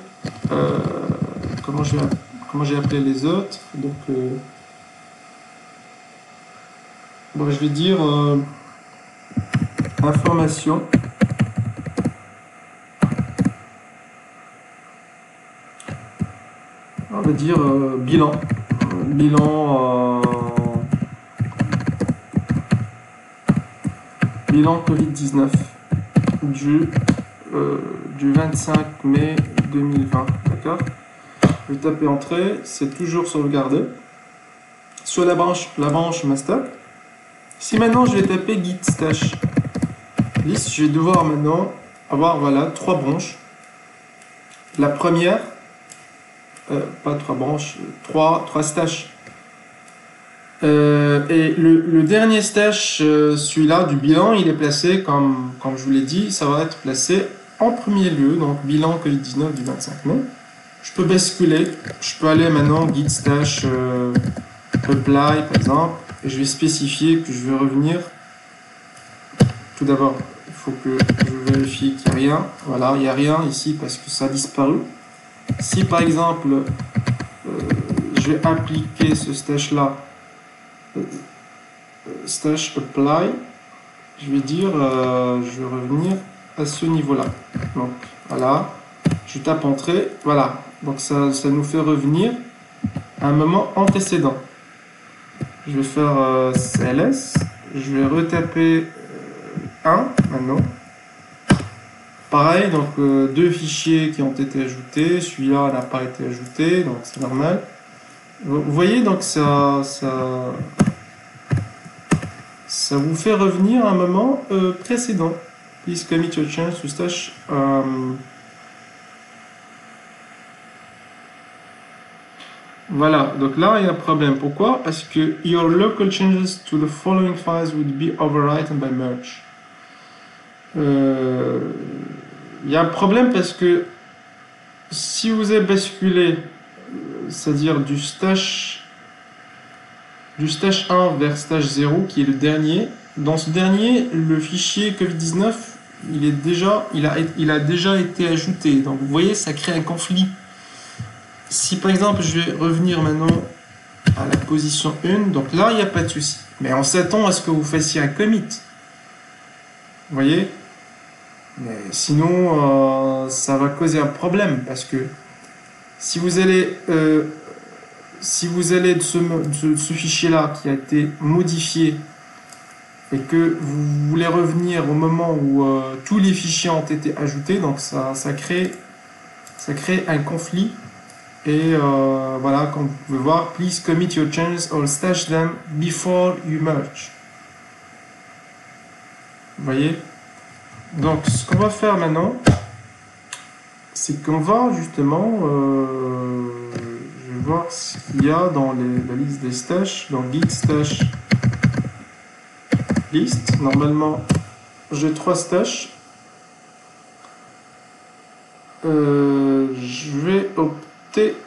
comment j'ai appelé les autres? Donc, bon, je vais dire information. On va dire bilan. Bilan Covid-19 du 25 mai 2020. D'accord? Je vais taper entrée, c'est toujours sauvegardé. Sur la branche master. Si maintenant je vais taper git stash list, je vais devoir maintenant avoir voilà trois branches. La première, pas trois branches, trois stashes. Et le dernier stash, celui-là du bilan, il est placé comme je vous l'ai dit, ça va être placé en premier lieu, donc bilan Covid-19 du 25 mai. Je peux basculer, je peux aller maintenant git stash apply par exemple, et je vais spécifier que je vais revenir. Tout d'abord, il faut que je vérifie qu'il n'y a rien. Voilà, il n'y a rien ici parce que ça a disparu. Si par exemple, je vais appliquer ce stash-là, stash apply, je vais dire, je vais revenir à ce niveau-là. Donc voilà, je tape entrée, voilà. Donc ça nous fait revenir à un moment antécédent. Je vais faire CLS, je vais retaper 1 maintenant. Pareil, donc deux fichiers qui ont été ajoutés, celui-là n'a pas été ajouté, donc c'est normal. Vous voyez, donc ça vous fait revenir à un moment précédent. Please commit your change to stash. Voilà, donc là il y a un problème. Pourquoi? Parce que your local changes to the following files would be overwritten by merge. Il y a un problème parce que si vous avez basculé, c'est-à-dire du stash 1 vers stash 0 qui est le dernier, dans ce dernier, le fichier Covid-19 il a déjà été ajouté. Donc vous voyez, ça crée un conflit. Si par exemple je vais revenir maintenant à la position 1, donc là il n'y a pas de souci. Mais on s'attend à ce que vous fassiez un commit. Vous voyez? Mais sinon ça va causer un problème parce que si vous allez de ce fichier-là qui a été modifié et que vous voulez revenir au moment où tous les fichiers ont été ajoutés, donc ça crée un conflit Et voilà, comme vous pouvez voir, please commit your changes or stash them before you merge. Vous voyez? Donc, ce qu'on va faire maintenant, c'est qu'on va justement, je vais voir ce qu'il y a dans la liste des stashes, dans git stash list. Normalement, j'ai 3 stashes. Je vais opter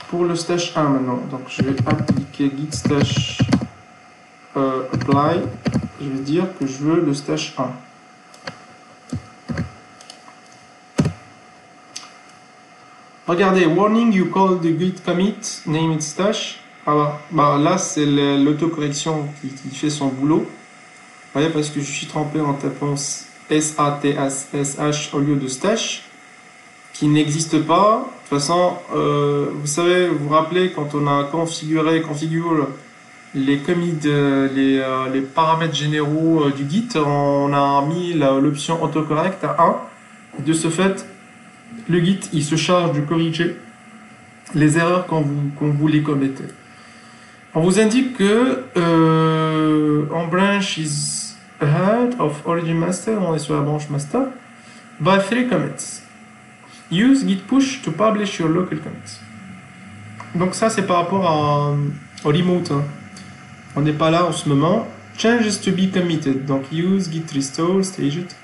pour le stash 1 maintenant. Donc, je vais appliquer git stash apply. Je vais dire que je veux le stash 1. Regardez, warning, you call the git commit, name it stash. Alors, là, c'est l'autocorrection qui fait son boulot. Vous voyez, parce que je suis trompé en tapant SATSH au lieu de stash, qui n'existe pas. De toute façon, vous savez, vous vous rappelez, quand on a configure les commits, les paramètres généraux du Git, on a mis l'option autocorrect à 1. Et de ce fait, le Git, il se charge de corriger les erreurs quand vous les commettez. On vous indique que on branch is ahead of origin master, on est sur la branche master, by 3 commits. Use git push to publish your local commits. Donc ça, c'est par rapport au remote. Hein. On n'est pas là en ce moment. Changes to be committed. Donc use git restore staged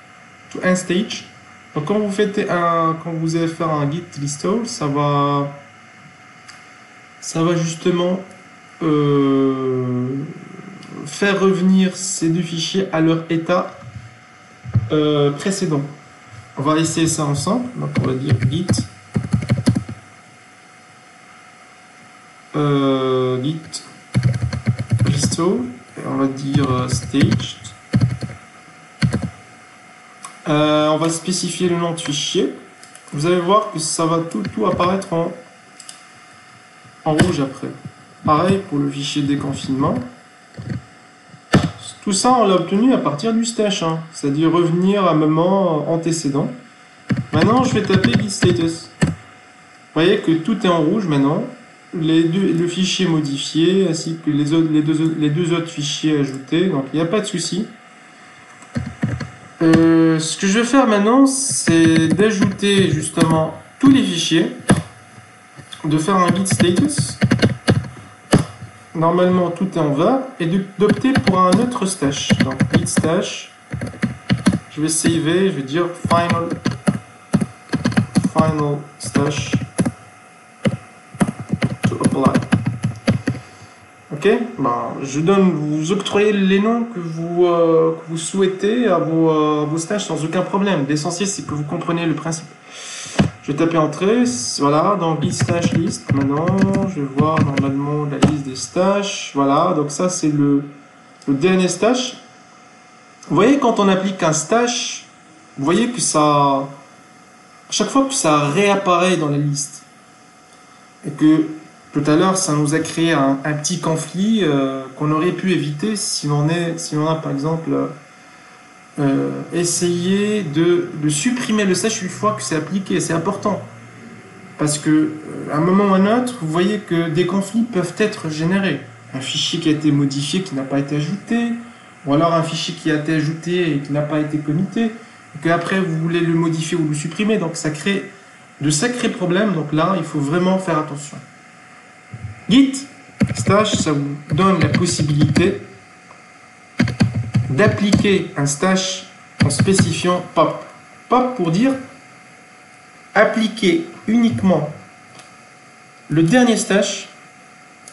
to end stage. Donc quand vous allez faire un git restore, ça va justement faire revenir ces deux fichiers à leur état précédent. On va essayer ça ensemble. Donc on va dire git restore et on va dire staged. On va spécifier le nom de fichier. Vous allez voir que ça va tout apparaître en rouge après. Pareil pour le fichier déconfinement. Tout ça, on l'a obtenu à partir du stash, hein, c'est-à-dire revenir à un moment antécédent. Maintenant, je vais taper git status. Vous voyez que tout est en rouge maintenant. Le fichier modifié ainsi que les deux autres fichiers ajoutés. Donc, il n'y a pas de souci. Ce que je vais faire maintenant, c'est d'ajouter justement tous les fichiers, de faire un git status. Normalement, tout est en vert, et d'opter pour un autre stash. Donc, git stash. Je vais saver, je vais dire final stash to apply. Ok, je vous octroyez les noms que vous souhaitez à vos stashes sans aucun problème. L'essentiel, c'est que vous compreniez le principe. Je vais taper entrée, voilà, dans git stash list. Maintenant, je vais voir normalement la liste des stashes. Voilà, donc ça, c'est le dernier stash. Vous voyez, quand on applique un stash, vous voyez que à chaque fois que ça réapparaît dans la liste, et que tout à l'heure, ça nous a créé un petit conflit qu'on aurait pu éviter si on a par exemple essayé de supprimer le stash une fois que c'est appliqué. C'est important parce que à un moment ou à un autre, vous voyez que des conflits peuvent être générés. Un fichier qui a été modifié, qui n'a pas été ajouté, ou alors un fichier qui a été ajouté et qui n'a pas été commité, et qu'après vous voulez le modifier ou le supprimer. Donc ça crée de sacrés problèmes. Donc là, il faut vraiment faire attention. Git stash, ça vous donne la possibilité d'appliquer un stash en spécifiant pop. Pop pour dire appliquer uniquement le dernier stash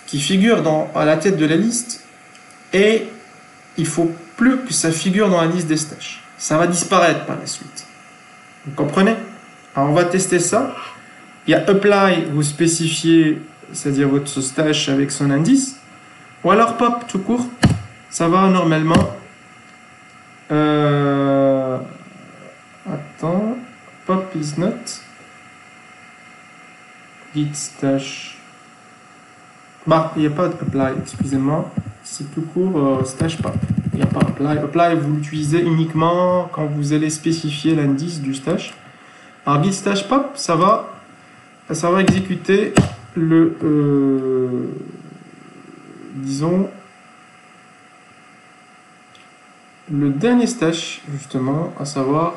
qui figure à la tête de la liste, et il faut plus que ça figure dans la liste des stashes. Ça va disparaître par la suite. Vous comprenez? Alors on va tester ça. Il y a apply, vous spécifiez, c'est-à-dire votre stash avec son indice, ou alors pop tout court, ça va normalement. Attends, pop is not git stash. Il n'y a pas d'apply, excusez-moi, c'est tout court stash pop. Il n'y a pas apply. Apply, vous l'utilisez uniquement quand vous allez spécifier l'indice du stash. Alors git stash pop, ça va ça va exécuter le, disons, le dernier stash, justement, à savoir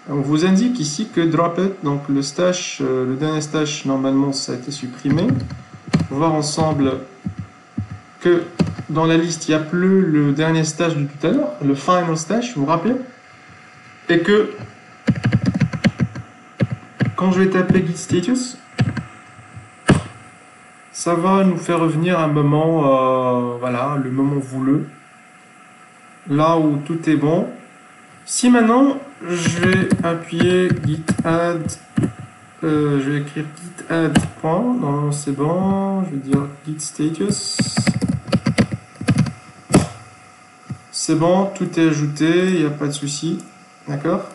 on vous indique ici que Droplet, donc le stash, le dernier stash, normalement, ça a été supprimé. On va voir ensemble que dans la liste, il n'y a plus le dernier stash de tout à l'heure, le final stash, vous vous rappelez? Et que quand je vais taper git status, ça va nous faire revenir un moment, voilà, le moment voulu, là où tout est bon. Si maintenant, je vais appuyer git add, je vais écrire git add point, non c'est bon, je vais dire git status. C'est bon, tout est ajouté, il n'y a pas de souci, d'accord?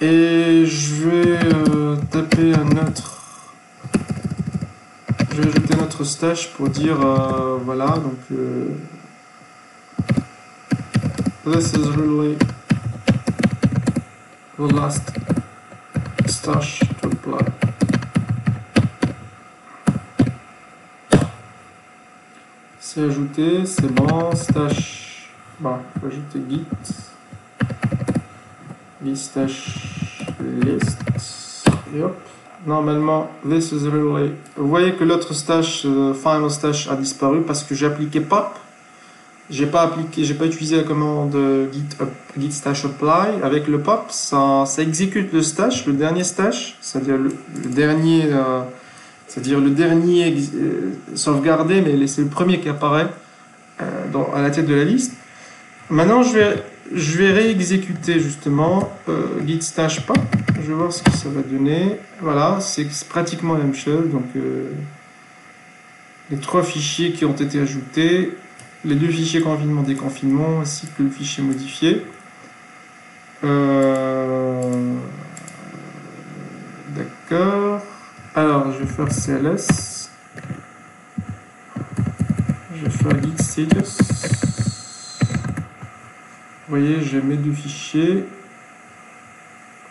Et je vais taper un autre, je vais ajouter notre stash pour dire, voilà, donc this is really the last stash to apply. C'est ajouté, c'est bon, stash, bon, il faut ajouter git stash list, et hop, normalement, this is really, vous voyez que l'autre stash, final stash a disparu parce que j'ai appliqué pop, j'ai pas utilisé la commande git stash apply, avec le pop, ça exécute le stash, le dernier stash, c'est-à-dire le dernier, sauvegardé, mais c'est le premier qui apparaît à la tête de la liste. Maintenant, je vais réexécuter justement git stash pop. Je vais voir ce que ça va donner. Voilà, c'est pratiquement la même chose. Donc, les 3 fichiers qui ont été ajoutés, les 2 fichiers confinement déconfinement, ainsi que le fichier modifié. D'accord. Alors, je vais faire CLS. Je vais faire git status. Vous voyez, j'ai mes 2 fichiers.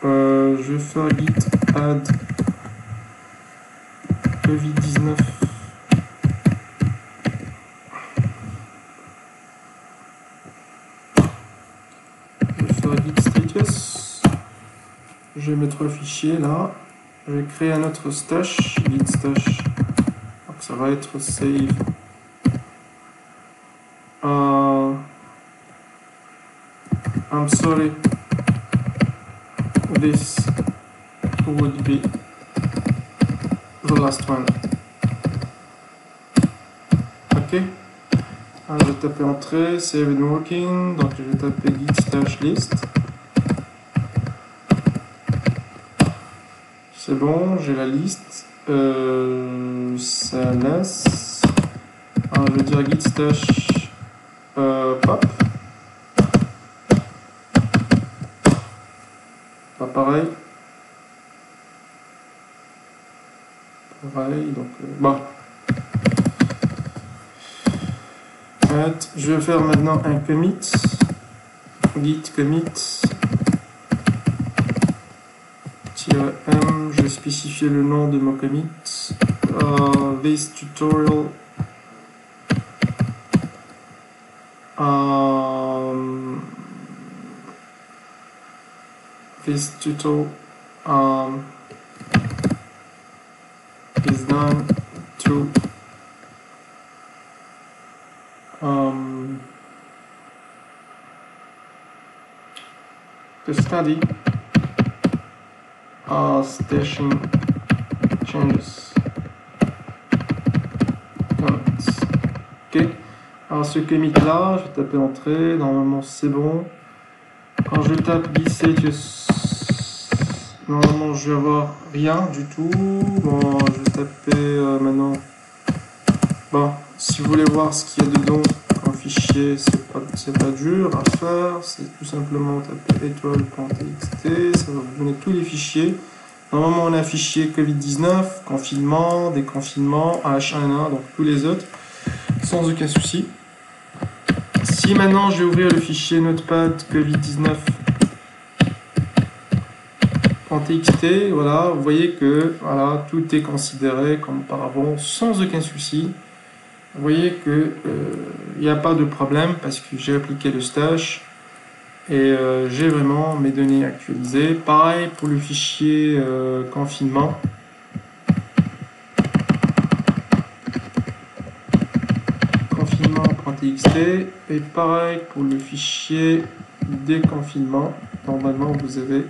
Je vais faire git add covid-19. Je vais faire git status. Je vais mes 3 fichiers là. Je vais créer un autre stash, git stash. Donc ça va être save. I'm sorry. This would be the last one. Ok. Alors, je vais taper entrée, save and working. Donc je vais taper git stash list. C'est bon, j'ai la liste. Ça laisse. Alors, je vais dire git stash pop. Pas pareil. Pareil, donc bon. Je vais faire maintenant un commit. Git commit. -m, je vais spécifier le nom de mon commit. This tutorial. This tutorial is done to study stashing changes. Ok. Alors ce commit là, je vais taper entrée. Normalement c'est bon. Quand je tape git status, normalement je vais avoir rien du tout. Bon, je vais taper maintenant. Bon, si vous voulez voir ce qu'il y a dedans en fichier, c'est pas dur à faire. C'est tout simplement taper étoile.txt. Ça va vous donner tous les fichiers. Normalement on a un fichier Covid-19, confinement, déconfinement, H1N1, donc tous les autres, sans aucun souci. Si maintenant je vais ouvrir le fichier notepad covid-19.txt, voilà, vous voyez que voilà, tout est considéré comme auparavant sans aucun souci. Vous voyez que il n'y a pas de problème parce que j'ai appliqué le stash et j'ai vraiment mes données actualisées. Pareil pour le fichier confinement. Confinement.txt et pareil pour le fichier déconfinement. Normalement, vous avez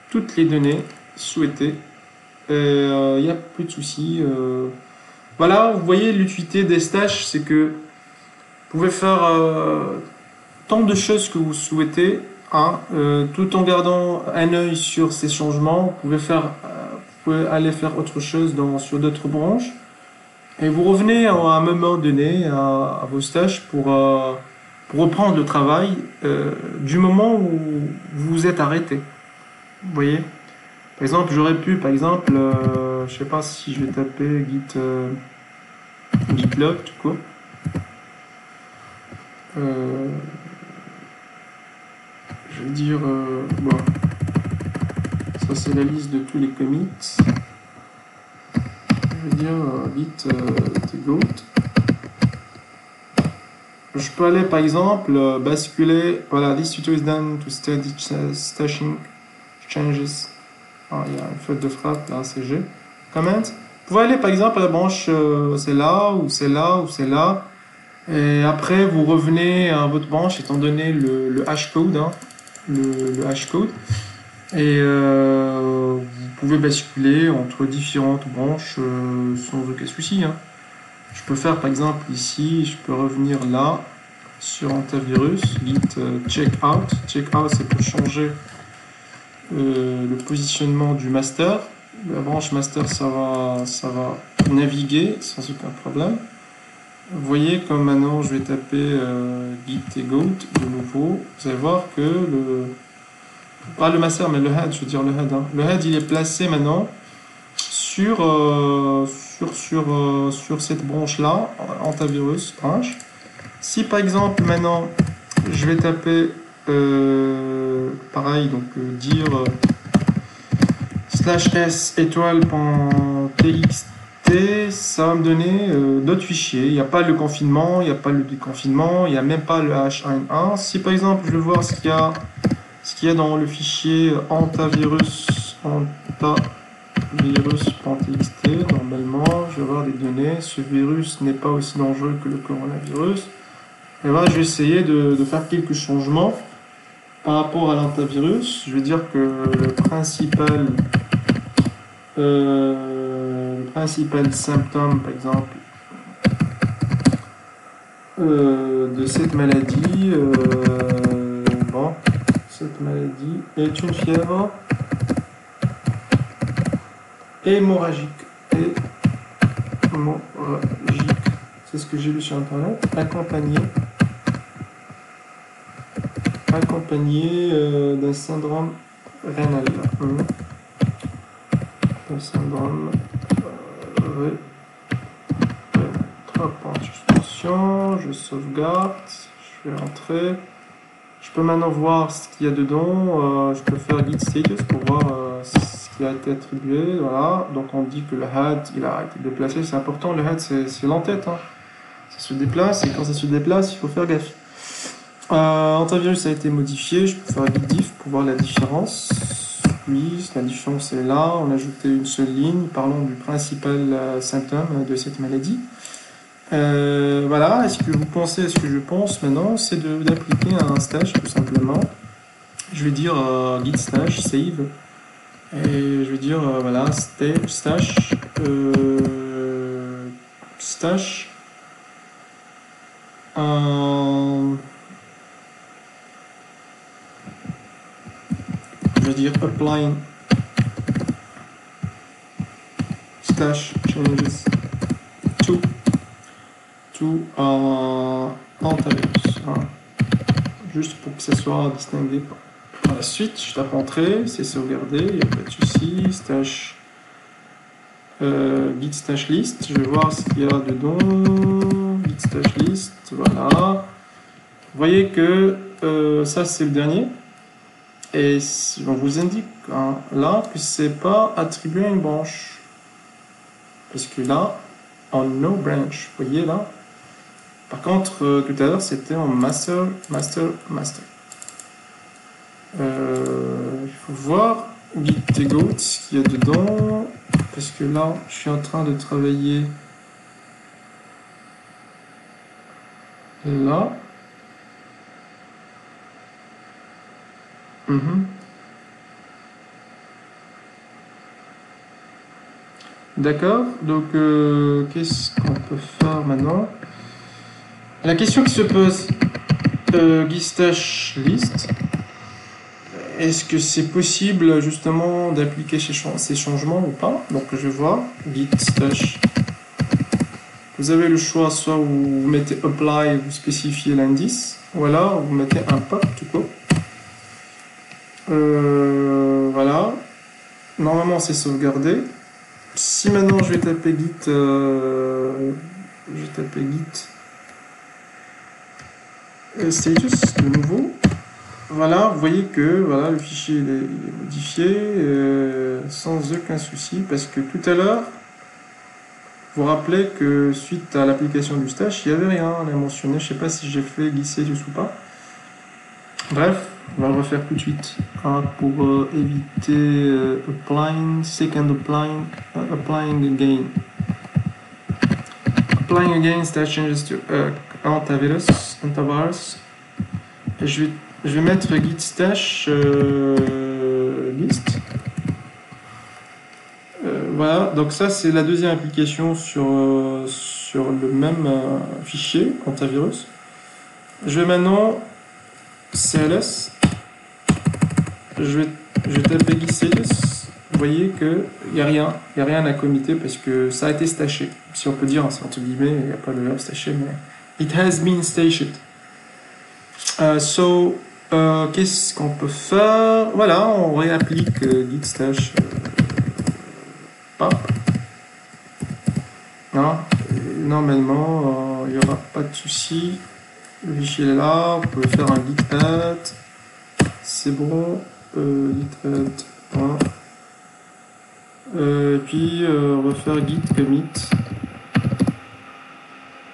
toutes les données souhaitées. Il n'y a plus de soucis. Voilà, vous voyez l'utilité des stash, c'est que vous pouvez faire tant de choses que vous souhaitez, hein, tout en gardant un œil sur ces changements. Vous pouvez aller faire autre chose sur d'autres branches. Et vous revenez à un moment donné à vos stages pour reprendre le travail du moment où vous vous êtes arrêté. Vous voyez? Par exemple, j'aurais pu, je sais pas si je vais taper gitlog, tout court. Je vais dire, bon, ça c'est la liste de tous les commits. Je vais dire git goat. Je peux aller par exemple basculer, voilà, this tutorial is done to study stashing changes. Ah, il y a une faute de frappe, là, c'est G. Comment. Vous pouvez aller par exemple à la branche, c'est là, ou c'est là, ou c'est là. Et après, vous revenez à votre branche, étant donné le hashcode, hein, le hashcode. Et vous pouvez basculer entre différentes branches sans aucun souci. Hein. Je peux faire par exemple ici, je peux revenir là sur antivirus, git checkout. Checkout, c'est pour changer le positionnement du master. La branche master, ça va naviguer sans aucun problème. Vous voyez comme maintenant je vais taper git et goat de nouveau. Vous allez voir que pas le master mais le head, je veux dire le head. Hein. Le head il est placé maintenant sur cette branche là, antivirus branche. Si par exemple maintenant je vais taper pareil, donc dire /s étoile.txt, ça va me donner d'autres fichiers. Il n'y a pas le confinement, il n'y a pas le déconfinement, il n'y a même pas le H1N1. Si par exemple je veux voir ce qu'il y a dans le fichier antivirus.txt, normalement je vais avoir des données. Ce virus n'est pas aussi dangereux que le coronavirus. Et là je vais essayer de faire quelques changements par rapport à l'antivirus. Je vais dire que le principal symptôme, par exemple, de cette maladie, cette maladie est une fièvre hémorragique. C'est ce que j'ai lu sur internet, accompagné d'un syndrome rénal. Un syndrome en suspension. Je sauvegarde, je vais entrer. Je peux maintenant voir ce qu'il y a dedans. Je peux faire git status pour voir ce qui a été attribué. Voilà. Donc on dit que le head il a été déplacé. C'est important, le head c'est l'entête. Hein. Ça se déplace et quand ça se déplace, il faut faire gaffe. Antivirus a été modifié. Je peux faire git diff pour voir la différence. Oui, la différence est là. On a ajouté une seule ligne parlant du principal symptôme de cette maladie. Voilà, est-ce que vous pensez à ce que je pense maintenant? C'est d'appliquer un stage tout simplement. Je vais dire git stash save et je vais dire voilà stash je vais dire applying stash changes to antivirus, hein. Juste pour que ça soit distingué. Par la suite, je tape entrée, c'est sauvegardé, il n'y a pas de souci. Stash git stash list, je vais voir ce qu'il y a dedans. Git stash list, voilà. Vous voyez que ça c'est le dernier. Et on vous indique hein, là que c'est pas attribué à une branche. Parce que là, en no branch, vous voyez là. Par contre, tout à l'heure, c'était en master, master, master. Il faut voir git goat ce qu'il y a dedans. Parce que là, je suis en train de travailler là. D'accord, donc qu'est-ce qu'on peut faire maintenant? La question qui se pose, git stash list, est-ce que c'est possible justement d'appliquer ces changements ou pas? Donc je vais voir git stash. Vous avez le choix, soit vous mettez apply, vous spécifiez l'indice, ou alors vous mettez un pop tout court. Voilà. Normalement c'est sauvegardé. Si maintenant je vais taper git, status de nouveau. Voilà, vous voyez que voilà, le fichier il est modifié sans aucun souci parce que tout à l'heure, vous vous rappelez que suite à l'application du stash, il n'y avait rien, on a mentionné, je ne sais pas si j'ai fait glisser dessus ou pas. Bref, on va le refaire tout de suite hein, pour éviter applying, second applying again. Applying again stash changes to antivirus. Et je vais mettre git stash list. Voilà, donc ça c'est la deuxième application sur le même fichier antivirus. Je vais maintenant CLS. Je vais taper git status. Vous voyez qu'il n'y a rien à committer parce que ça a été stashé. Si on peut dire, c'est entre guillemets, il n'y a pas le verbe staché, mais it has been stashed. Qu'est-ce qu'on peut faire? Voilà, on réapplique git stash pop. Hein? Normalement, il n'y aura pas de souci. Le fichier est là, vous pouvez faire un git add. C'est bon. Git add. Hein. Puis refaire git commit.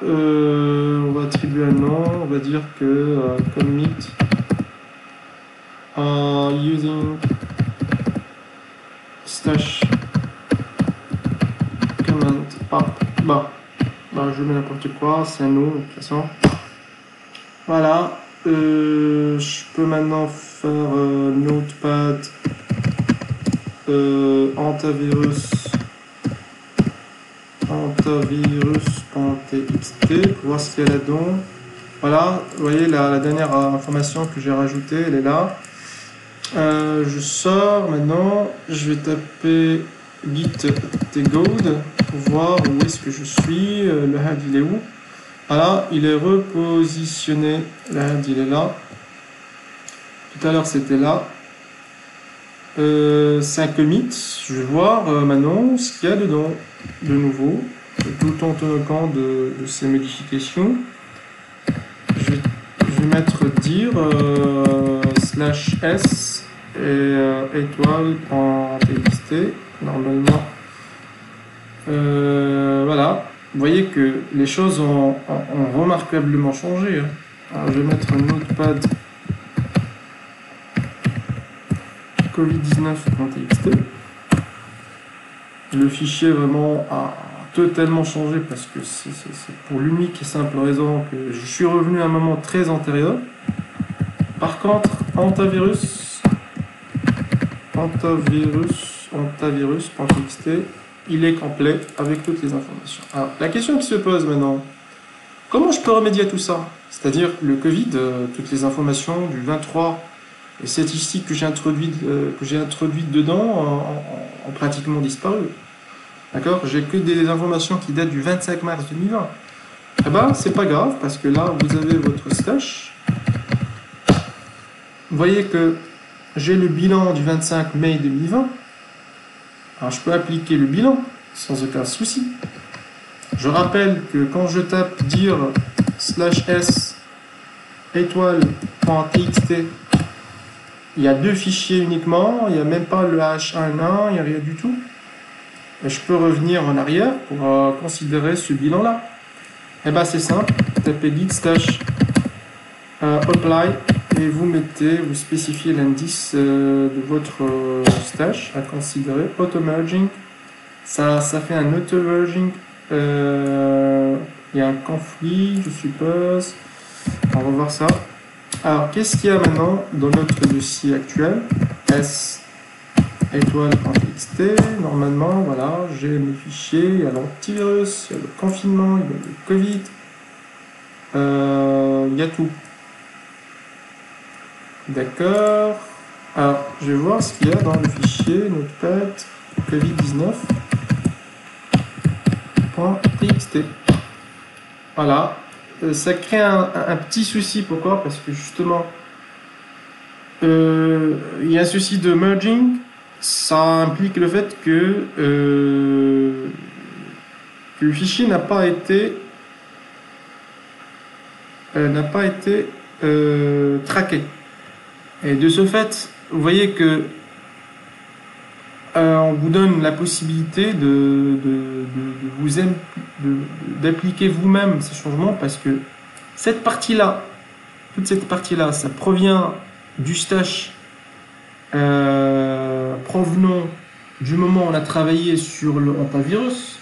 On va attribuer un nom, on va dire que commit using stash command pop. Je mets n'importe quoi, c'est un nom de toute façon. Voilà, je peux maintenant faire notepad antivirus.txt pour voir ce qu'il y a là-dedans. Voilà, vous voyez la dernière information que j'ai rajoutée, elle est là. Je sors maintenant, je vais taper git tgoad pour voir où est-ce que je suis, le head il est où. Voilà, il est repositionné, le head il est là. Tout à l'heure c'était là. C'est un commit, je vais voir maintenant ce qu'il y a dedans de nouveau, tout en tenant compte de ces modifications. Je vais mettre dir /s et étoile.txt normalement. Voilà, vous voyez que les choses ont remarquablement changé. Hein. Alors je vais mettre un notepad covid19.txt. Le fichier vraiment a totalement changé parce que c'est pour l'unique et simple raison que je suis revenu à un moment très antérieur. Par contre, antivirus.txt, il est complet avec toutes les informations. Alors, la question qui se pose maintenant, comment je peux remédier à tout ça? C'est-à-dire le Covid, toutes les informations du 23 les statistiques que j'ai introduites dedans ont pratiquement disparu. D'accord? J'ai que des informations qui datent du 25 mars 2020. Eh ben, c'est pas grave, parce que là, vous avez votre stash. Vous voyez que j'ai le bilan du 25 mai 2020. Alors, je peux appliquer le bilan sans aucun souci. Je rappelle que quand je tape dir /s étoile.txt, il y a 2 fichiers uniquement, il n'y a même pas le H1N1, il n'y a rien du tout. Et je peux revenir en arrière pour considérer ce bilan-là. Et bien c'est simple, vous tapez git stash apply et vous spécifiez l'indice de votre stash à considérer. Auto-merging, ça fait un auto-merging. Il y a un conflit, je suppose. On va voir ça. Alors, qu'est-ce qu'il y a maintenant dans notre dossier actuel? S étoile.txt. Normalement, voilà, j'ai mes fichiers. Il y a l'antivirus, il y a le confinement, il y a le Covid. Il y a tout. D'accord. Alors, je vais voir ce qu'il y a dans le fichier notepad covid19.txt. Voilà. Ça crée un petit souci. Pourquoi? Parce que justement, il y a un souci de merging. Ça implique le fait que le fichier n'a pas été traqué. Et de ce fait, vous voyez que on vous donne la possibilité d'appliquer vous-même ces changements, parce que cette partie-là, toute cette partie-là, ça provient du stash provenant du moment où on a travaillé sur le antivirus,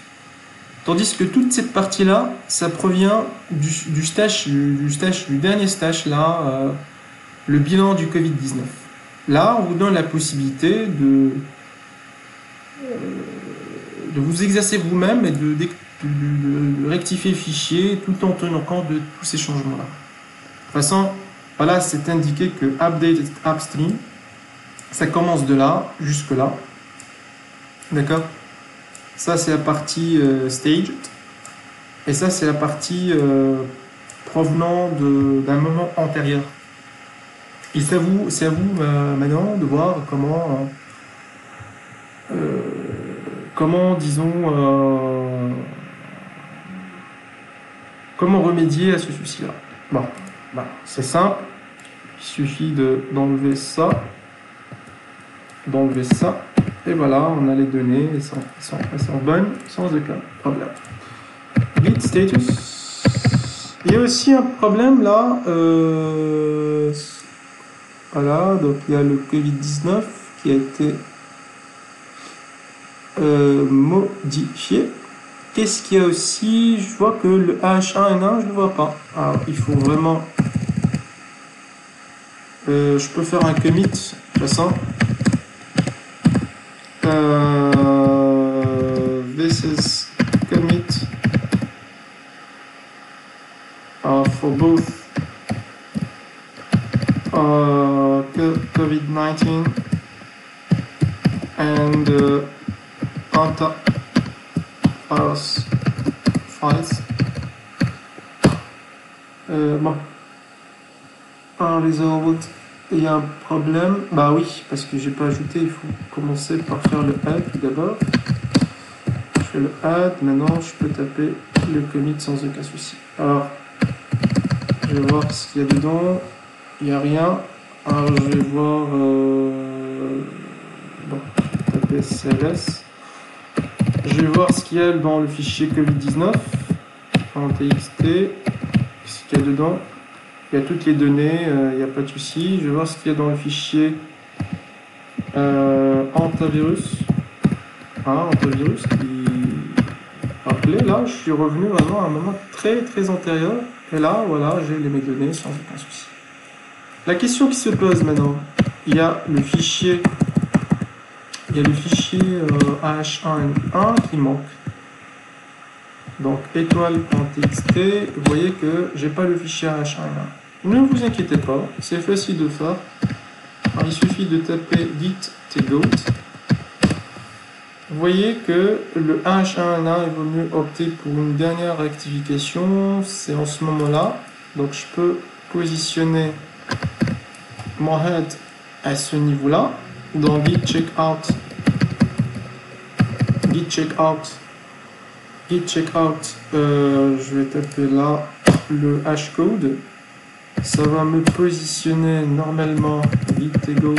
tandis que toute cette partie-là, ça provient du dernier stash là, le bilan du Covid-19. Là, on vous donne la possibilité de vous exercer vous-même et de rectifier le fichier tout en tenant compte de tous ces changements-là. De toute façon, voilà, c'est indiqué que update upstream, ça commence de là jusque là. D'accord? Ça, c'est la partie staged. Et ça, c'est la partie provenant d'un moment antérieur. Et c'est à vous maintenant de voir comment remédier à ce souci-là. Bon, c'est simple. Il suffit d'enlever ça, et voilà, on a les données, elles sont bonnes, sans aucun problème. Git status. Il y a aussi un problème là. Voilà, donc il y a le Covid-19 qui a été modifié. Qu'est-ce qu'il y a aussi? Je vois que le H1N1, je ne le vois pas. Alors, il faut vraiment... je peux faire un commit, de toute façon. This is commit for both COVID-19 and antivirus files. Bon. Unresolved. Il y a un problème. Bah oui, parce que j'ai pas ajouté. Il faut commencer par faire le add d'abord. Je fais le add. Maintenant, je peux taper le commit sans aucun souci. Alors, je vais voir ce qu'il y a dedans. Il n'y a rien. Alors, je vais voir. Bon, je vais taper CLS. Je vais voir ce qu'il y a dans le fichier COVID-19 en TXT. Qu'est-ce qu'il y a dedans? Il y a toutes les données, il n'y a pas de souci. Je vais voir ce qu'il y a dans le fichier antivirus. Ah, antivirus qui... Rappelez, là, je suis revenu vraiment à un moment très très antérieur. Et là, voilà, j'ai mes données sans aucun souci. La question qui se pose maintenant, il y a le fichier H1N1 qui manque. Donc étoile.txt, vous voyez que j'ai pas le fichier H1N1. Ne vous inquiétez pas, c'est facile de faire. Alors, il suffit de taper git tgoat. Vous voyez que le H1N1, il vaut mieux opter pour une dernière rectification. C'est en ce moment-là. Donc je peux positionner mon head à ce niveau-là. Dans git checkout, je vais taper là le hashcode. ça va me positionner normalement git tegoat.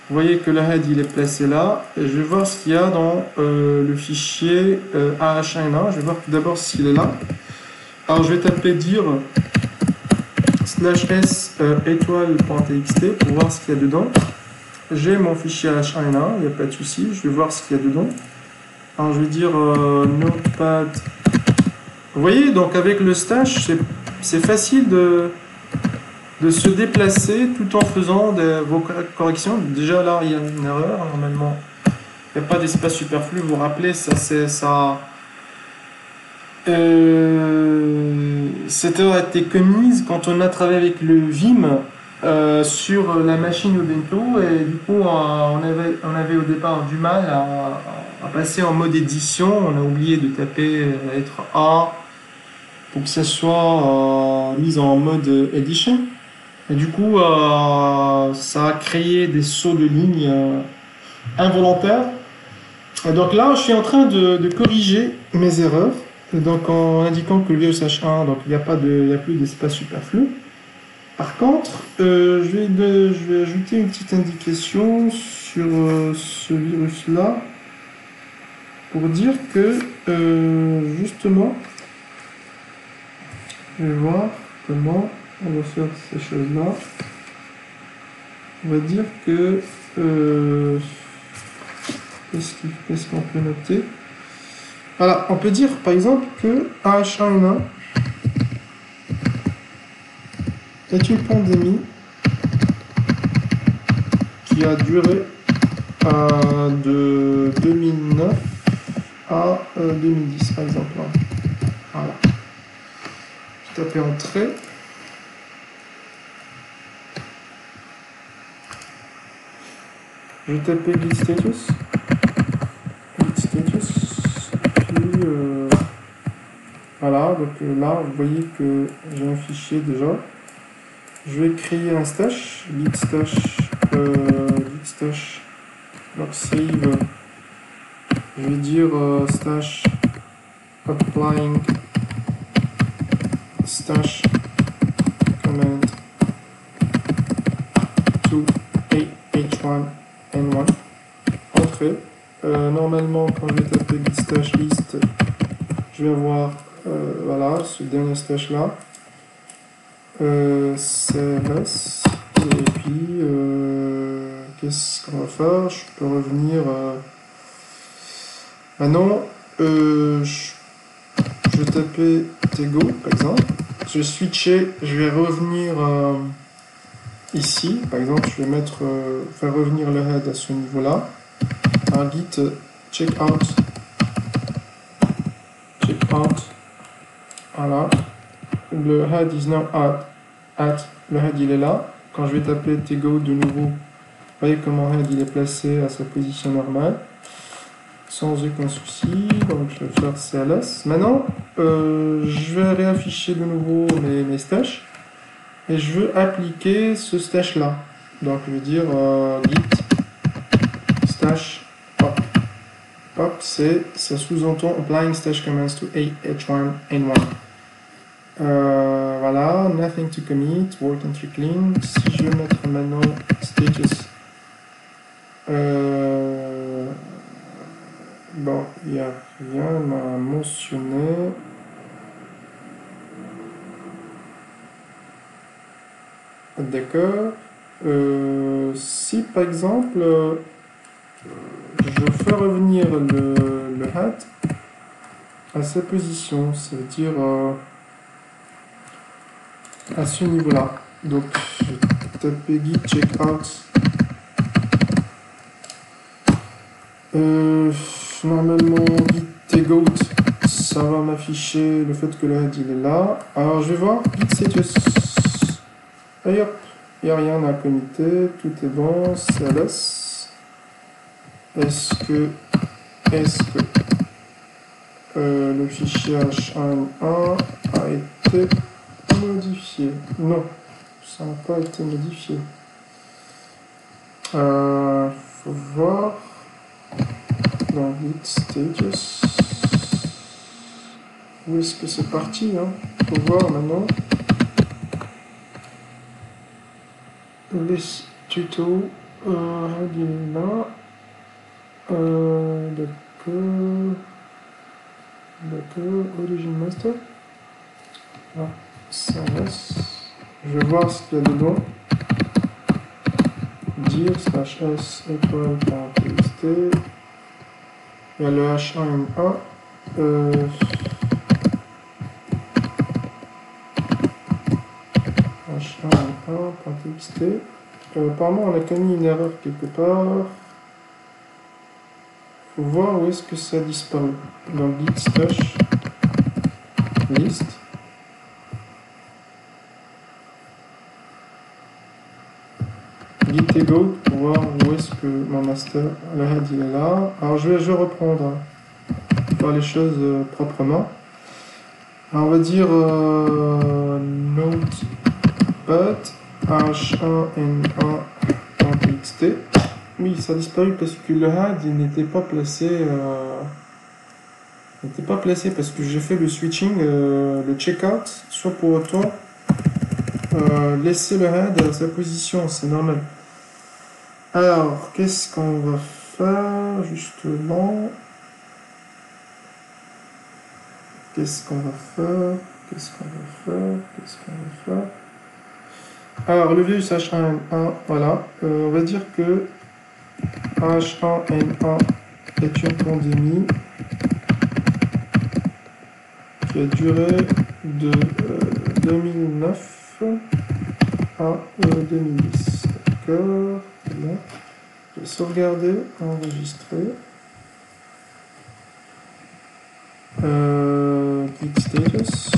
Vous voyez que le head il est placé là, et je vais voir ce qu'il y a dans le fichier AH1N1. Je vais voir tout d'abord s'il est là. Alors je vais taper dir /s étoile.txt pour voir ce qu'il y a dedans. J'ai mon fichier AH1N1, il n'y a pas de souci, je vais voir ce qu'il y a dedans. Alors je vais dire notepad. Vous voyez, donc avec le stash, c'est facile de se déplacer tout en faisant vos corrections. Déjà là, il y a une erreur, normalement. Il n'y a pas d'espace superflu, vous vous rappelez, cette erreur a été commise quand on a travaillé avec le Vim sur la machine Ubuntu, et du coup on avait au départ du mal à passer en mode édition. On a oublié de taper la lettre A pour que ça soit mis en mode edition. Et du coup, ça a créé des sauts de ligne involontaires. Et donc là, je suis en train de corriger mes erreurs. Et donc en indiquant que le VSH1, donc il n'y a plus d'espace superflu. Par contre, je vais ajouter une petite indication sur ce virus-là pour dire que justement, je vais voir comment on va faire ces choses-là. On va dire que qu'est-ce qu'on peut noter? Voilà, on peut dire par exemple que AH1N1 est une pandémie qui a duré de 2009 à 2010 par exemple. Voilà. Je vais taper entrée. Je vais taper git status. Puis voilà, donc là vous voyez que j'ai un fichier déjà. Je vais créer un stash, git stash log save. Je vais dire stash applying stash command to h1n1 entrée. Normalement quand je vais taper git stash list, je vais avoir voilà ce dernier stash là, CLS, et puis qu'est-ce qu'on va faire? Je peux revenir maintenant, je vais taper tego par exemple, je vais switcher, je vais revenir ici par exemple, je vais faire revenir le head à ce niveau là. Un git checkout, voilà, le head is now at, le head il est là. Quand je vais taper tego de nouveau, vous voyez comment head il est placé à sa position normale sans aucun souci. Donc je vais faire CLS. Maintenant je vais réafficher de nouveau mes stashes et je veux appliquer ce stash là. Donc je vais dire git stash pop, ça sous-entend applying stash commands to h1n1. Voilà, nothing to commit, work and clean. Si je vais mettre maintenant status, bon, il n'y a rien à mentionner. D'accord. Si par exemple je fais revenir le head à sa position, ça veut dire à ce niveau là, donc je vais taper git checkout, normalement git tegoat, ça va m'afficher le fait que le head il est là. Alors je vais voir git status, et hop, il n'y a rien à committer, tout est bon. CLS, est-ce que le fichier h1n1 a été modifié? Non, ça n'a pas été modifié. Faut voir dans git status où est-ce que c'est parti, hein? Faut voir maintenant. List tuto, là, d'accord, origin master. Ah, ça laisse. Je vais voir ce qu'il y a dedans. Dir /s étoile.txt. Il y a le h1n1. h1n1.txt. Apparemment, on a commis une erreur quelque part. Faut voir où est-ce que ça a disparu. Dans git stash list. Git ego pour voir où est-ce que mon master, le head il est là. Alors je vais reprendre faire les choses proprement. Alors on va dire notepad h1n1.txt. Oui, ça a disparu parce que le head il n'était pas placé. Parce que j'ai fait le switching, le checkout, soit pour autant laisser le head à sa position, c'est normal. Alors, qu'est-ce qu'on va faire justement? Qu'est-ce qu'on va faire? Alors, le virus H1N1, voilà. On va dire que H1N1 est une pandémie qui a duré de 2009 à 2010. D'accord, bien. Je vais sauvegarder, enregistrer. Git status.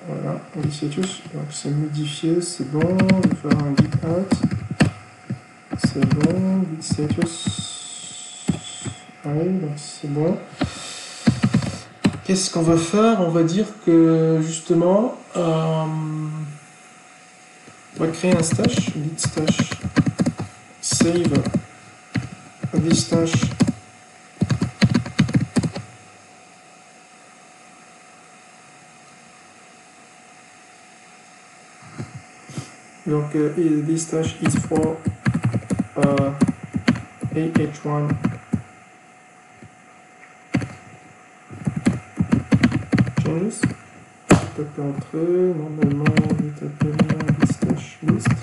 Voilà, git status. Donc c'est modifié, c'est bon. Je vais faire un git add. C'est bon, git status. Oui, donc c'est bon. Qu'est-ce qu'on va faire? On va dire que justement, on va créer un stash, git stash, save this stash. Donc, this stash is for AH1. Changes. Je peux entrer. Normalement, je vais taper mon stash list.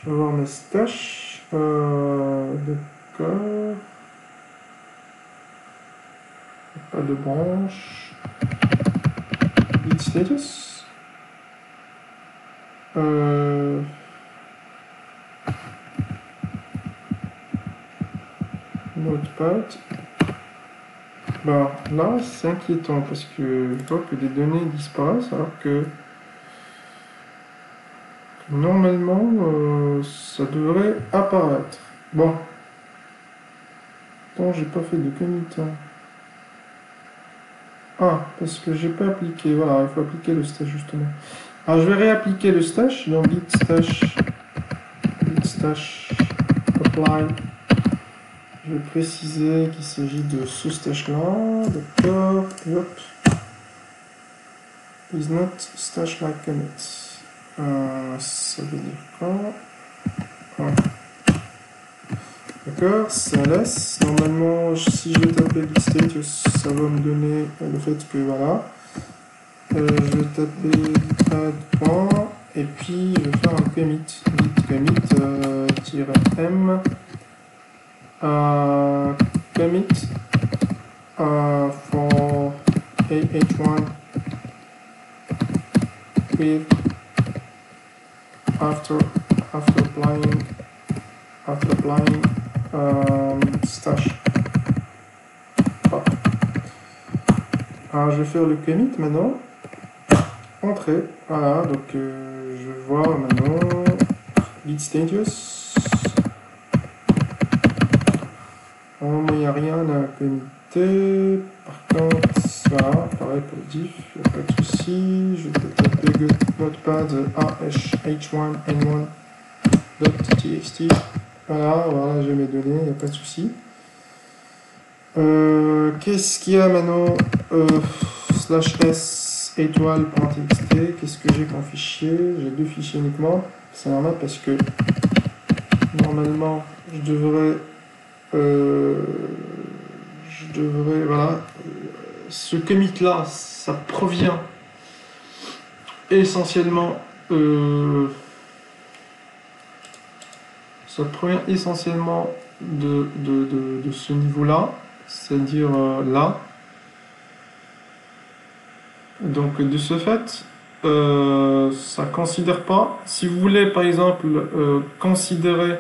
Je vais voir mes stash. D'accord. Pas de branche. Git status. Notepad. Bah, là, c'est inquiétant parce que je vois que des données disparaissent alors que normalement ça devrait apparaître. Bon. Attends, j'ai pas fait de commit. Ah, parce que j'ai pas appliqué. Voilà, il faut appliquer le stash justement. Alors je vais réappliquer le stash dans git stash apply. Je vais préciser qu'il s'agit de ce stash là. D'accord. Hop. Is not stash like commit. Ça veut dire quoi? Ouais. D'accord, ça laisse. Normalement, si je vais taper git status, ça va me donner le fait que voilà. Je vais taper git add point et puis je vais faire un commit. Git commit -m commit for AH1 with after applying stash. Alors je vais faire le commit maintenant. Entrée. Voilà, donc je vois maintenant git status. Il n'y a rien à commiter. Par contre, ça, pareil pour le diff, il n'y a pas de souci. Je vais taper notepad h1n1.txt. Voilà, j'ai mes données, il n'y a pas de souci. Qu'est-ce qu'il y a maintenant? /s étoile.txt. Qu'est-ce que j'ai comme fichier? J'ai 2 fichiers uniquement. C'est normal parce que normalement je devrais voilà, ce commit là, ça provient essentiellement de ce niveau là, c'est-à-dire là. Donc de ce fait, ça considère pas. Si vous voulez par exemple considérer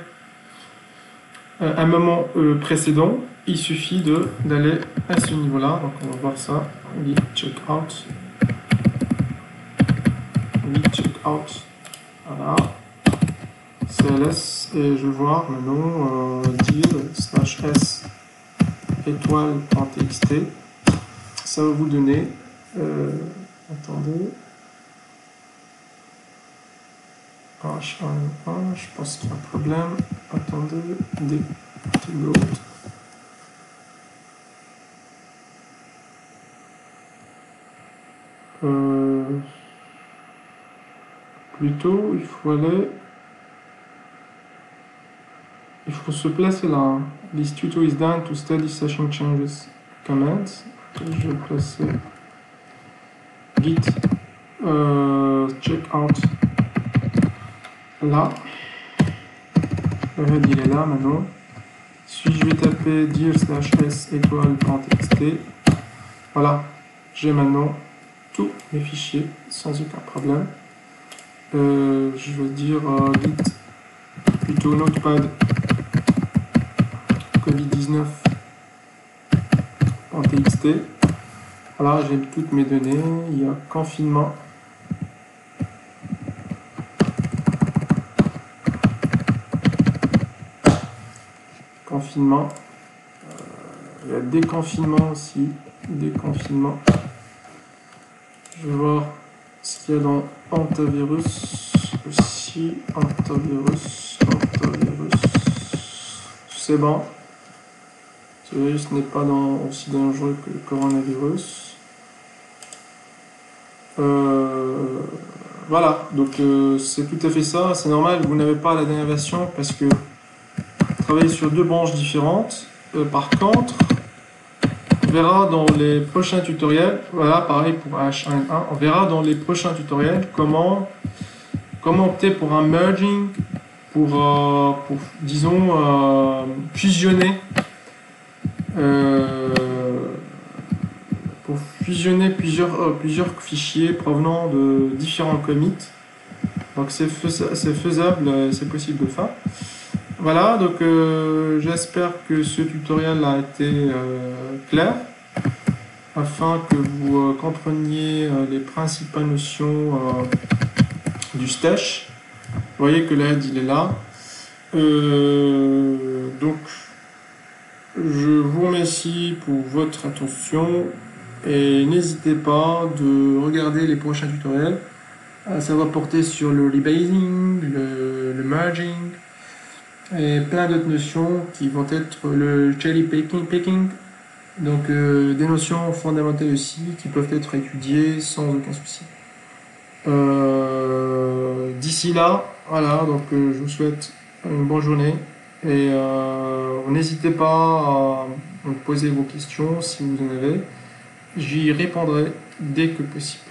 un moment précédent, il suffit d'aller à ce niveau-là. Donc on va voir ça. Git checkout. Git checkout. Voilà. CLS et je vais voir maintenant dir /s étoile.txt. Ça va vous donner. Attendez. H1, je pense qu'il y a un problème. Attendez, dégload. Plutôt, il faut se placer là. This tuto is done to study session changes commands. Je vais placer git checkout là. Le head il est là maintenant. Si je vais taper dir /s étoile.txt, voilà, j'ai maintenant tous mes fichiers sans aucun problème. Je vais dire git plutôt notepad covid19.txt. Voilà, j'ai toutes mes données. Il y a confinement. Confinement. Il y a déconfinement aussi. Déconfinement. Je vais voir ce qu'il y a dans antivirus aussi. Antivirus. C'est bon. Ce virus n'est pas aussi dangereux que le coronavirus. Voilà, donc c'est tout à fait ça. C'est normal, vous n'avez pas la dernière version parce que vous travaillez sur 2 branches différentes. Par contre, on verra dans les prochains tutoriels, voilà, pareil pour H1N1, on verra dans les prochains tutoriels comment opter pour un merging, pour disons, fusionner plusieurs fichiers provenant de différents commits. Donc c'est faisable, c'est possible de faire. Voilà, donc j'espère que ce tutoriel a été clair afin que vous compreniez les principales notions du stash. Vous voyez que l'aide il est là. Donc je vous remercie pour votre attention et n'hésitez pas de regarder les prochains tutoriels. Ça va porter sur le rebasing, le merging et plein d'autres notions qui vont être le cherry picking, donc des notions fondamentales aussi qui peuvent être étudiées sans aucun souci. D'ici là, voilà, donc je vous souhaite une bonne journée et n'hésitez pas à me poser vos questions si vous en avez. J'y répondrai dès que possible.